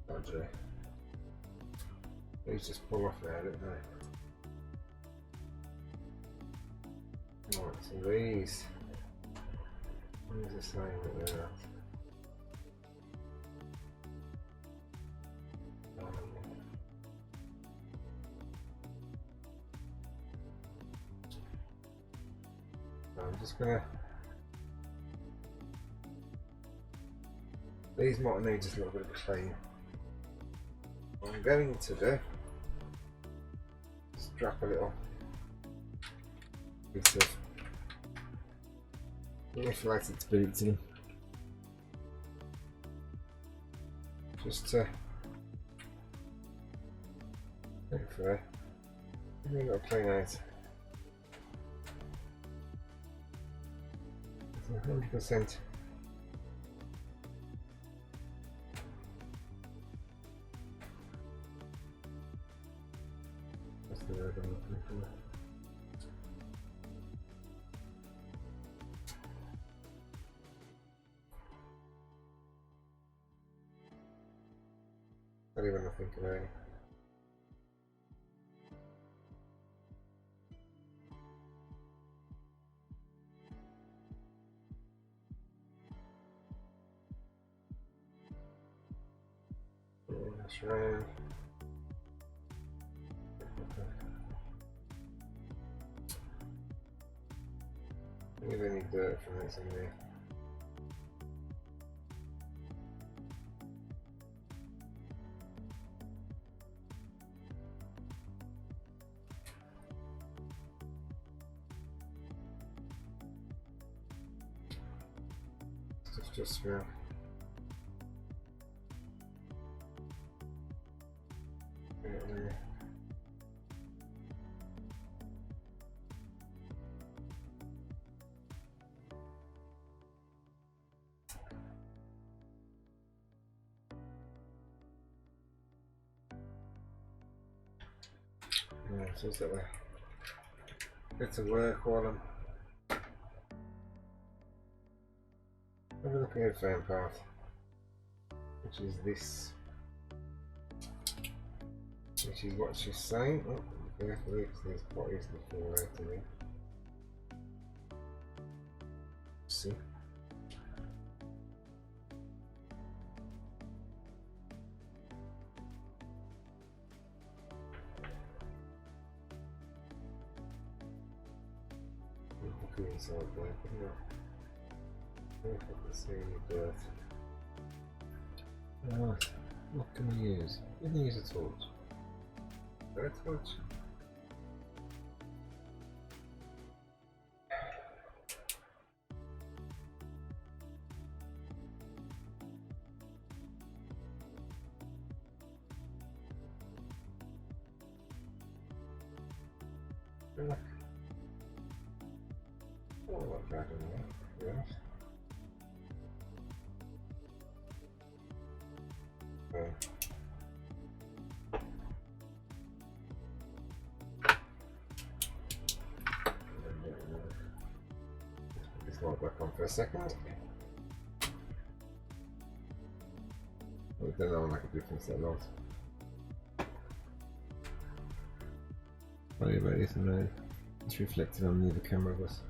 dodgy. These just pull off now, don't they? Right, so these. What is it saying that they're at? I'm just gonna. These might need just a little bit of a clean. What I'm going to do is drop a little bit of insulated spirits in, just to hopefully give me a little clean out. 100%. That's the word I'm looking for. Not even think about it. That's right. I need any dirt from this in there. Stuff just for yeah, so it's that way. Get to work while I'm looking at the fan path, which is this, which is what she's saying. Oh, carefully, because there's quite easily fall out of it. See? Look inside there, but not. I don't know if I can see any dirt. Right, what can we use? We can use a torch. That's good. Look. Oh, what dragon there? Yes. This light back on for a second. Then that'll make a difference that lot. Sorry about this, and it's reflected on the other camera of us.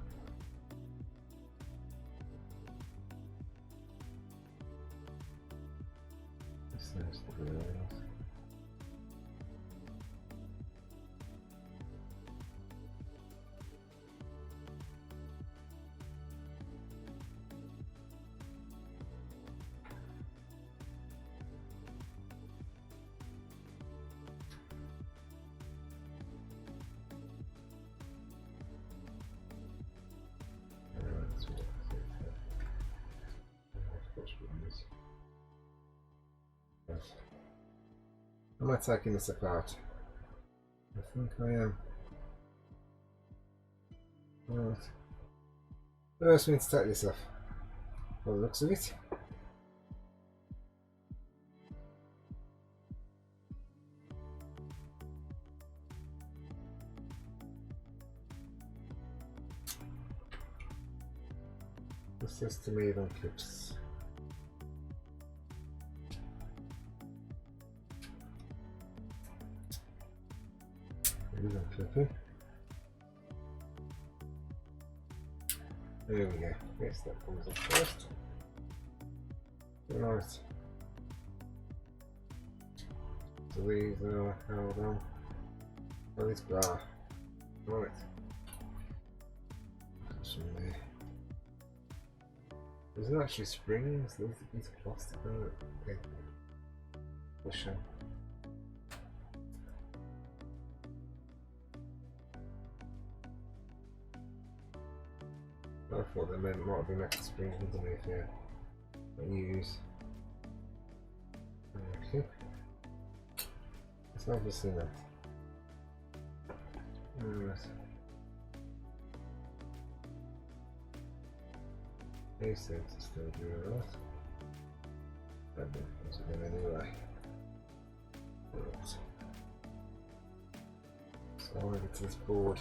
Am I taking this apart? I think I am. Right. First we need to take this off. By the looks of it. This says to me on clips. Clipping. There we go. Yes, that comes up first. Right. So these are held on. Oh, this bar. Right. From there. There's not actually springs. There's a piece of plastic on it. Okay. Push on. I thought they might have been extra springs underneath here. I use. Okay. It's obviously not. Alright. These seem to still do alright. That was again anyway. Right. So over to this board.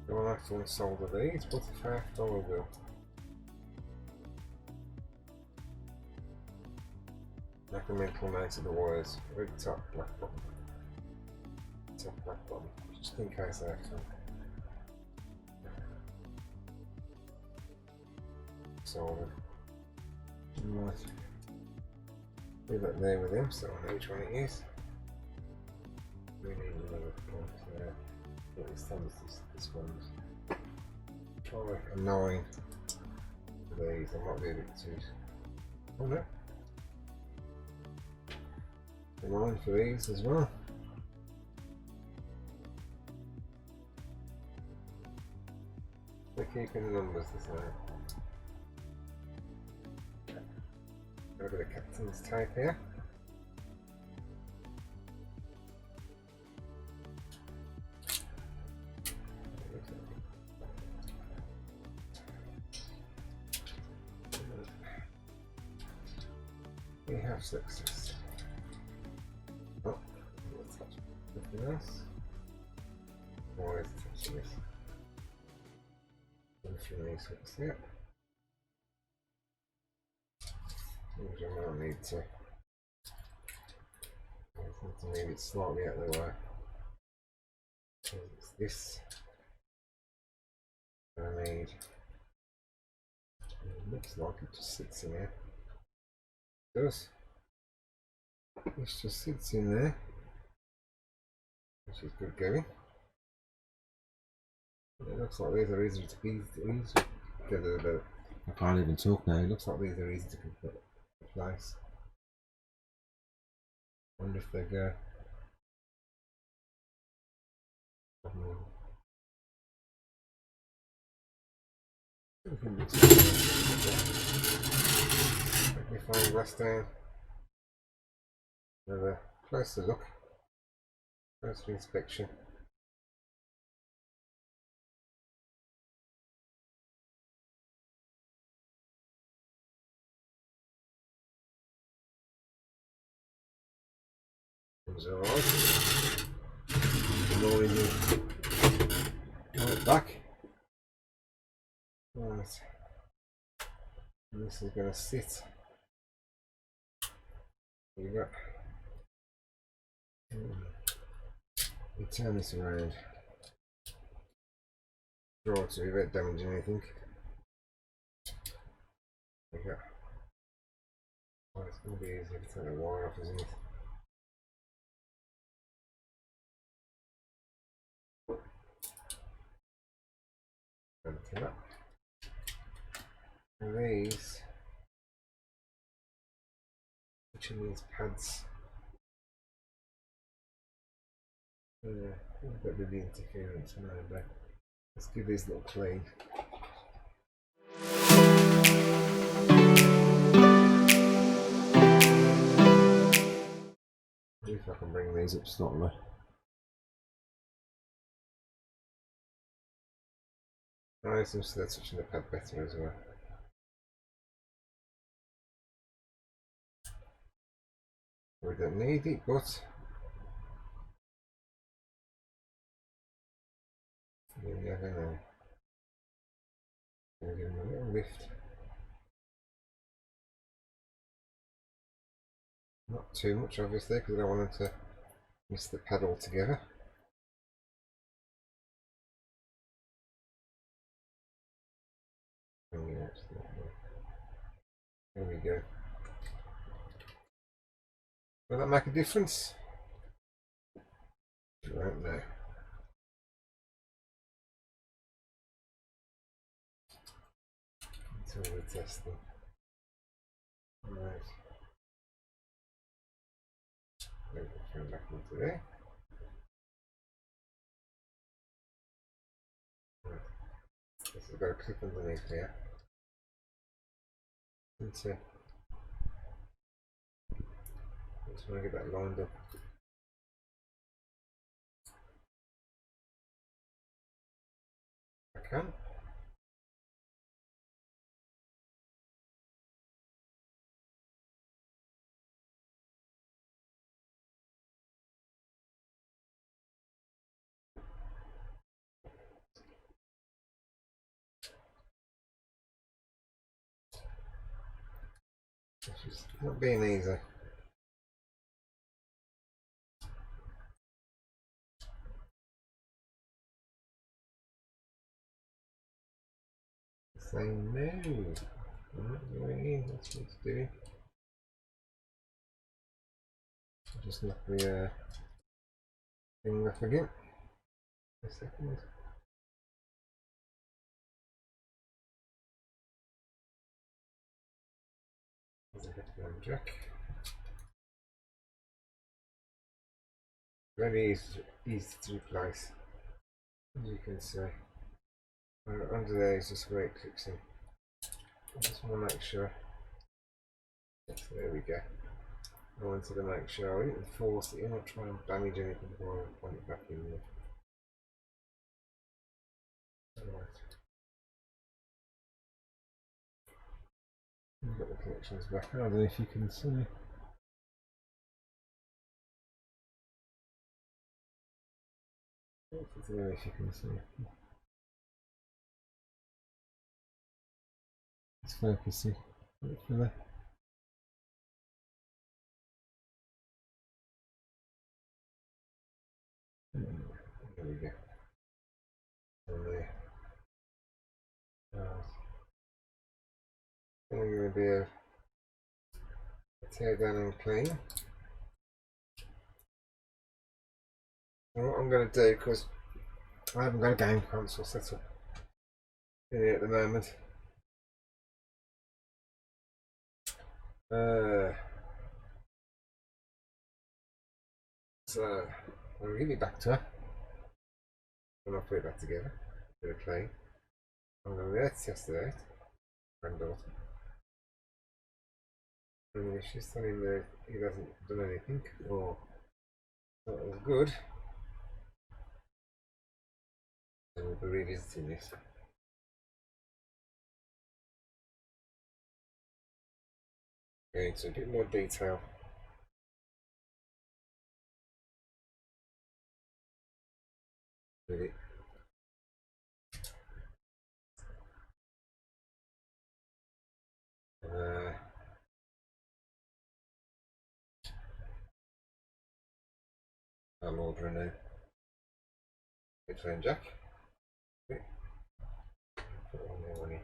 I will have to unsolder these, but if I have to, I will. Make a mental note of the wires. Very top black button. Top black button, just in case I have to. Solder. Right. Leave that there with him, so I know which one it is. We need another point there. This time this one's try a 9 for these. I might be a bit too. Oh no. A 9 for these as well. We're keeping the numbers the same. A bit of captain's tape here. We have success. Oh, let's touch something else. Why is it touching this? Through these hooks here. I might need to. I need to move it slightly out of the way. It's this. I need. It looks like it just sits in here. It does. It just sits in there, which is good going. It looks like these are easy to piece. I can't even talk now. It looks like these are easy to put in place. Wonder if they go. Magnifying glass down. Another closer look. Closer inspection. Comes alright. Right back. Right. And this is going to sit. You got. You turn this around. Draw it so without damaging anything. There you go. Oh, it's going to be easy to take the wire off, isn't it? Turn up. And these, which are these pads? Yeah, a bit of the interference now, but let's give these a little clean. See if I can bring these up slightly. Nice, and so that's touching the pad better as well. We don't need it, but you never know. Give them a little lift. Not too much, obviously, because I don't want them to miss the pad altogether. There we go. Will that make a difference? I don't know. Until we test them. Alright. Turn back into there. Right. This has got a clip underneath here. Just want to get that lined up. I can. It's just not being easy. Saying no. I'm not going in, that's what it's doing. I'll just knock the thing off again. A second. There's a headphone jack. Very easy to replace, as you can see. Under there is just where it clicks in. I just want to make sure. Yes, there we go. I wanted to make sure I didn't force it in or try and damage anything before I point it back in there. Alright. We've got the connections back. I don't know if you can see. I don't know if you can see. It's focusing. Hopefully. There we go. And there. Then I'm going to be a tear down and clean. And what I'm going to do, because I haven't got a game console set up in here at the moment. So I'll give it back to her and I'll put it back together. Bit of play. I'm going to test it out. Granddaughter. And if she's telling me he hasn't done anything or not as good, then we'll be revisiting this. Going into a bit more detail. With it. I'll order a new headphone jack. Okay. Put it on there when there.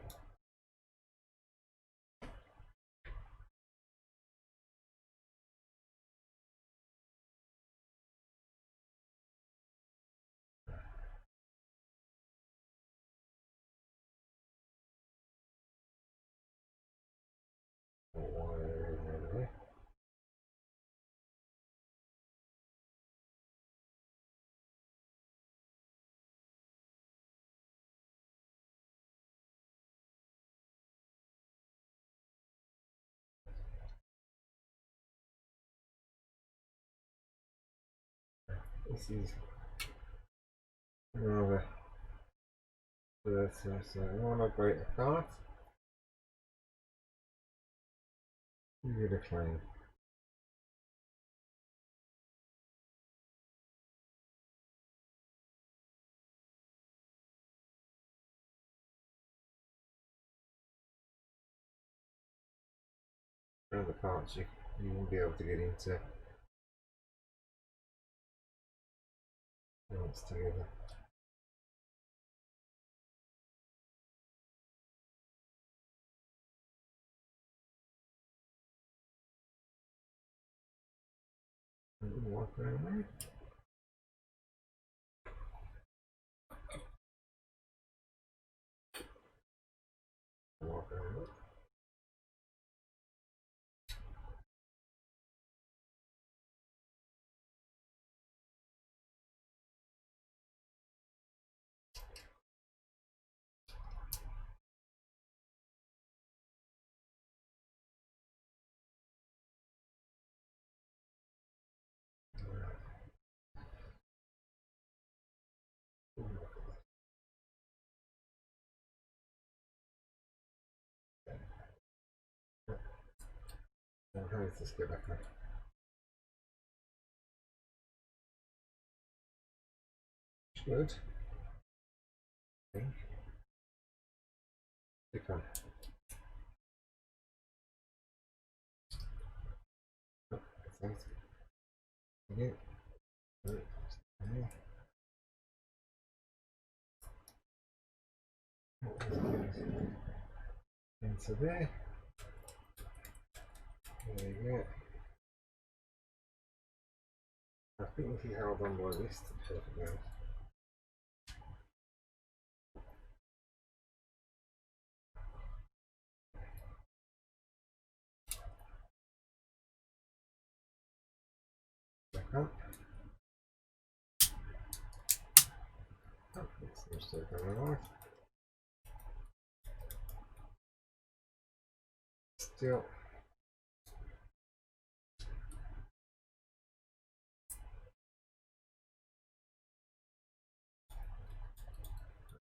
This is rather dirty, so I want to break it apart. Give it a clean. And the parts you won't be able to get into once together. Walk around there. Walk around there. And how does this get back on? Good. Okay. Click on. Oh, that's nice. Okay. Into there. There you go. I think if you held on by this, it's perfect now. Back up. Oh, it's still going on. Still.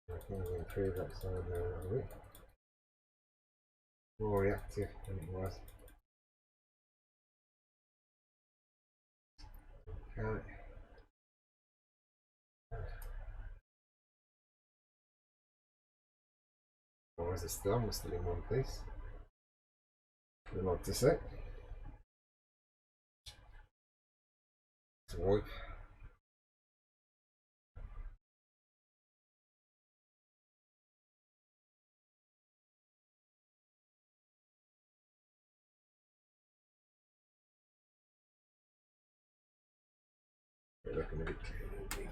I think I'm going to improve that side now a little bit. More reactive than it was. Okay. Or is it still? We're still in one piece. We'd like to see. To wipe. We're looking a bit clear.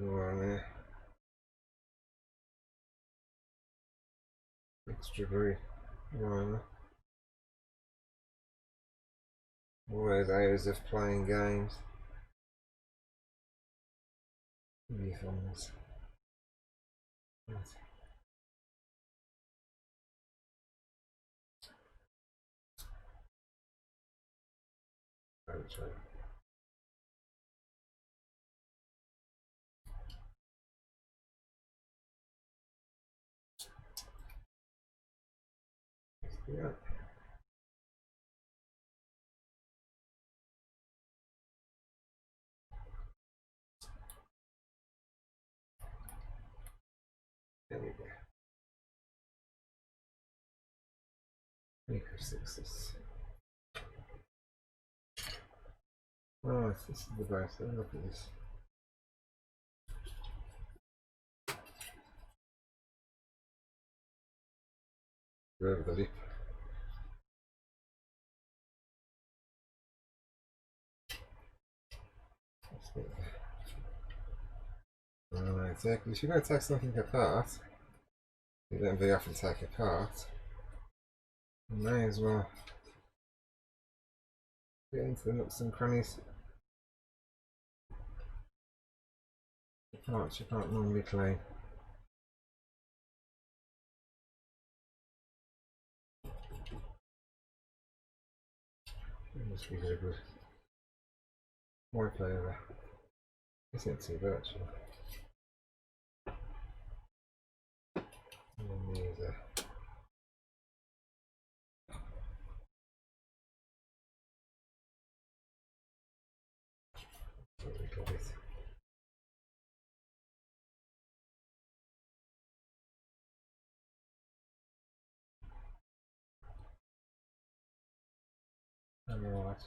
Go on there. Extra green. Go on there. All those hours of playing games. Earphones. Sorry. Yeah. There we go. Ecosystems. Oh, this is the best. Look at this. Go over the lip. Exactly. If you're going to take something apart, you don't very often take apart, you may as well get into the nooks and crannies. Parts you can't normally clean. Just give it a good wipe over. Isn't too bad actually. And then these a little bit. Alright.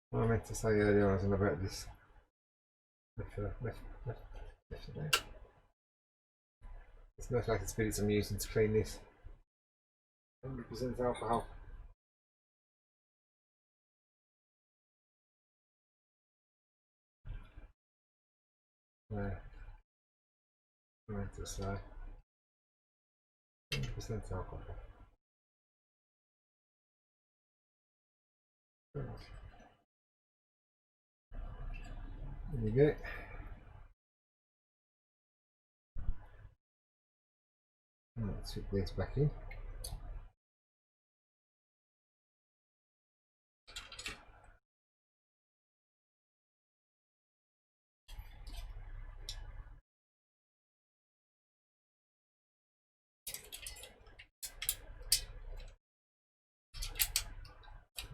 What I meant to say earlier on about this. It's methylated spirits I'm using to clean this. 100% alcohol. I meant to say 100% alcohol. There you go. Let's put these back in.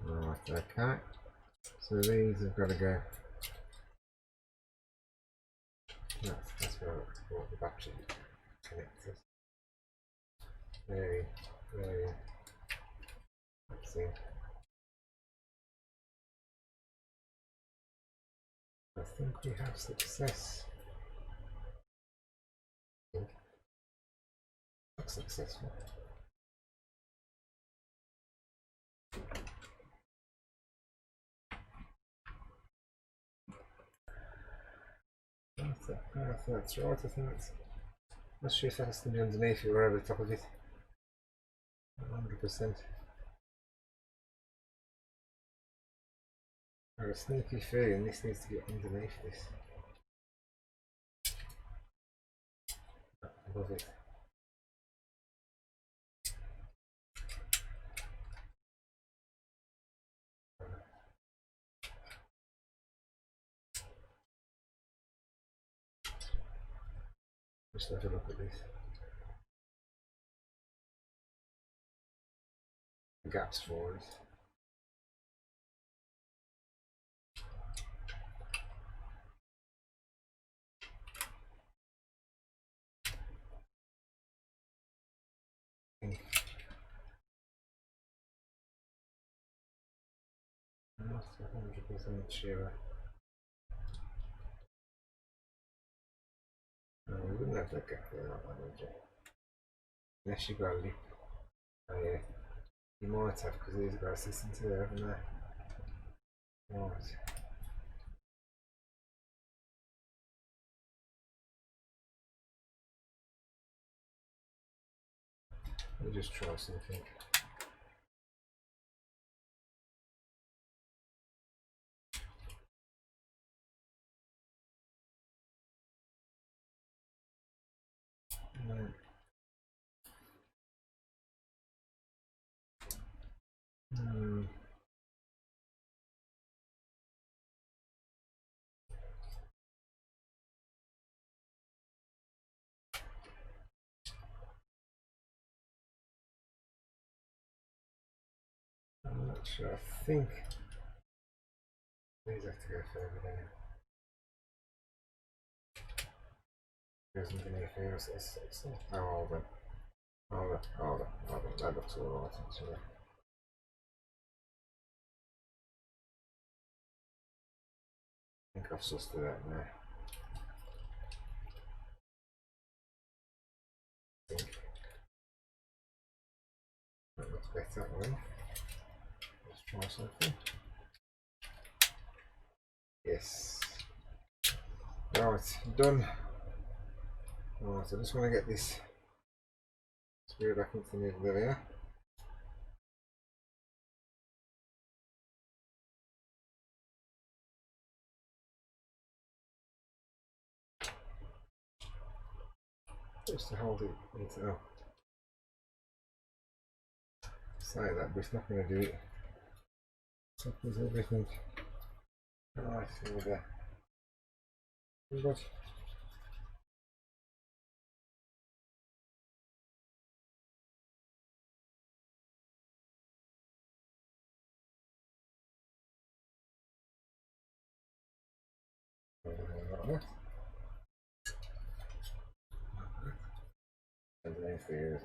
Right, okay. So these have got to go. That's where I want to put the battery connectors. Very. Let's see. I think we have success. Looks successful. That's right, I think it's. Let's see if it has to be underneath it or over the top of it. 100%. I have a sneaky feeling this needs to get underneath this. Above it. Just have a look at this. The gaps for it. I'm not 100% sure. No, we wouldn't have that gap there like that, would you? Unless you got a lip. Oh yeah. You might have, because these guys listen to there, haven't they? Right. Let me just try something. No. I'm not sure. I think these have to go further down. There's nothing here for us. It's not. Oh, hold on. Hold on. That looks alright, actually. I think I've sussed it out now. I think that looks better, I think. Let's try something. Yes. Right, done. Right, I just want to get this screw back into the middle of here. Just to hold it into. Oh. Say that, but it's not going to do it. So there's everything. Right, here we go. Good. Underneath the ears.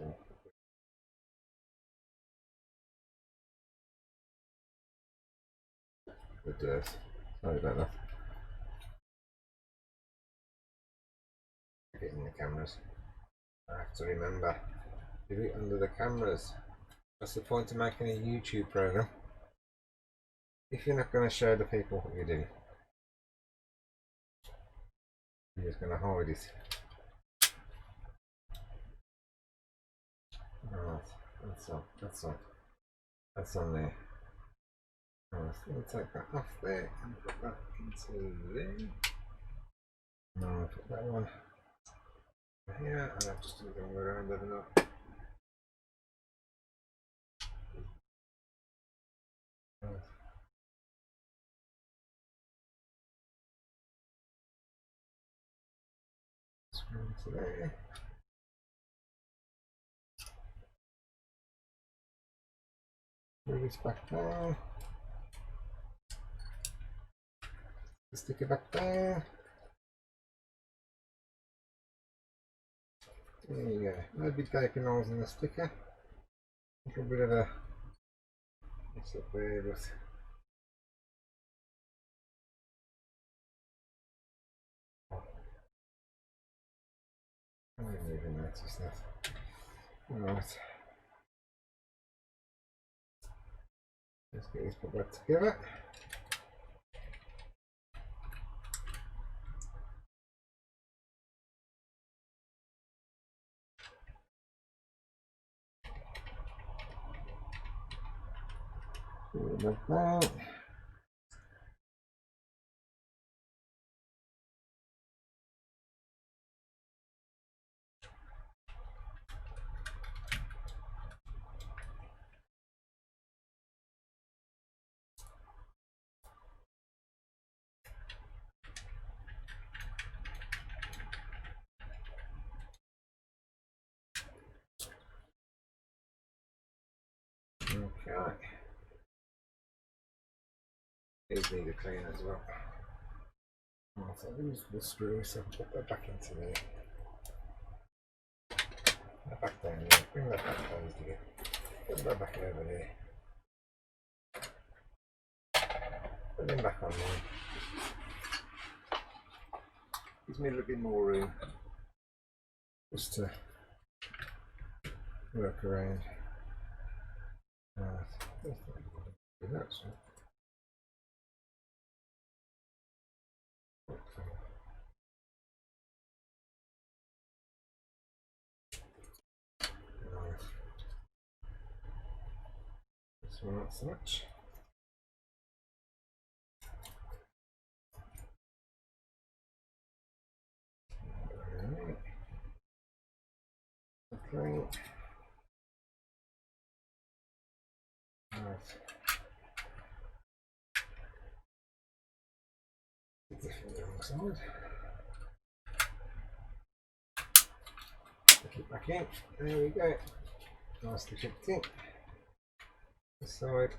The dirt. Sorry about that. Getting the cameras. I have to remember. Do it under the cameras. That's the point of making a YouTube program. If you're not going to show the people what you're doing, you're just going to hide it. Right, that's on there. Right, so we'll take that off there and put that into there. Now I'll put that one here, and I've just done the wrong way around, haven't I? Right. Screw into there. Move this back down. Stick it back down. There you go. No big gaping holes in the sticker. A little bit of a mess up there, but I didn't even notice that. Alright. Let's get this put back together. Like that. Okay. These need a clean as well. Right, so these will screw, so put that back into there. That back down there. Bring that back down again. Put that back over there. Put them back on there. Gives me a little bit more room just to work around. That's this one, not so much. Okay. Right. Different wrong side. Stick it back in. There we go. Nicely clipped in. This side.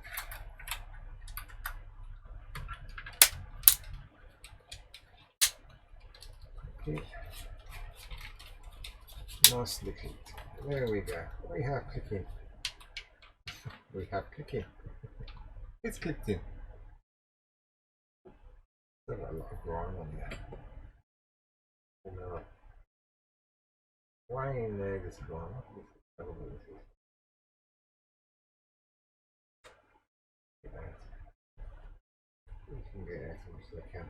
Okay. Nicely clipped. There we go. We have clicking. We have clicking. It's clipped in. There's a lot of grime on there. No. Why in there this grime? You can get out as much as I can.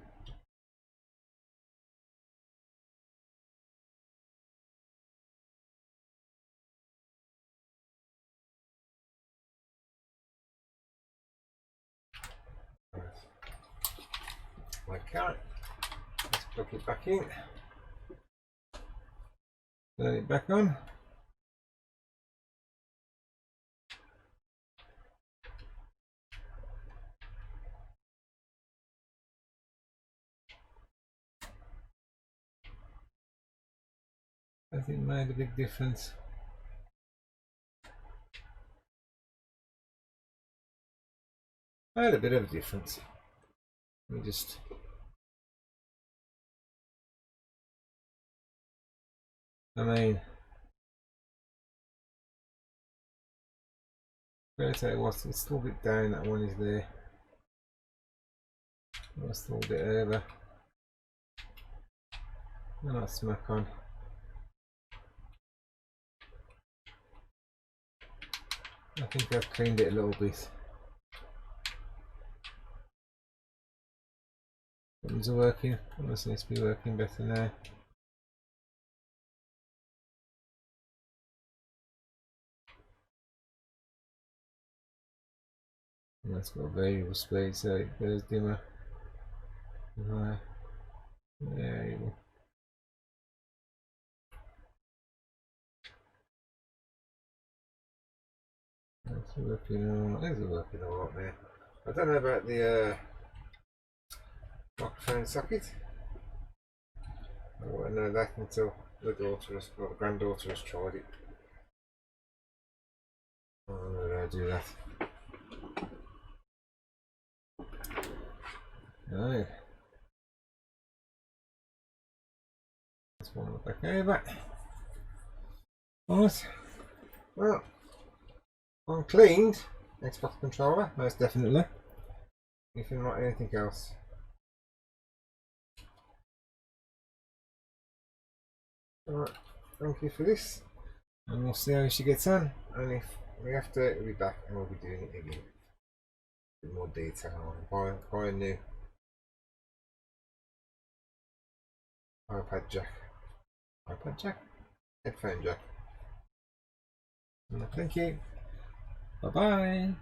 Okay, let's plug it back in. Turn it back on. I think it made a big difference. Made a bit of a difference. Let me just I mean, I'm going to tell you what, it's still a bit down, that one is there. I'll still a bit over. And I'll smack on. I think I've cleaned it a little bit. Buttons are working. It seems to be working better now. And that's got a variable speed, so it goes dimmer. Right. There you go. That's working all right. These are working all right now. I don't know about the microphone socket. I won't know that until the daughter has, or the granddaughter has tried it. I don't know how to do that. No. Let's one back over. Right. Well, uncleaned Xbox controller, most definitely. Anything like anything else. Alright, thank you for this. And we'll see how she gets on. And if we have to, we'll be back and we'll be doing it again. In more detail. Buy a new iPad jack. iPad jack? Headphone jack. Thank you. Bye bye.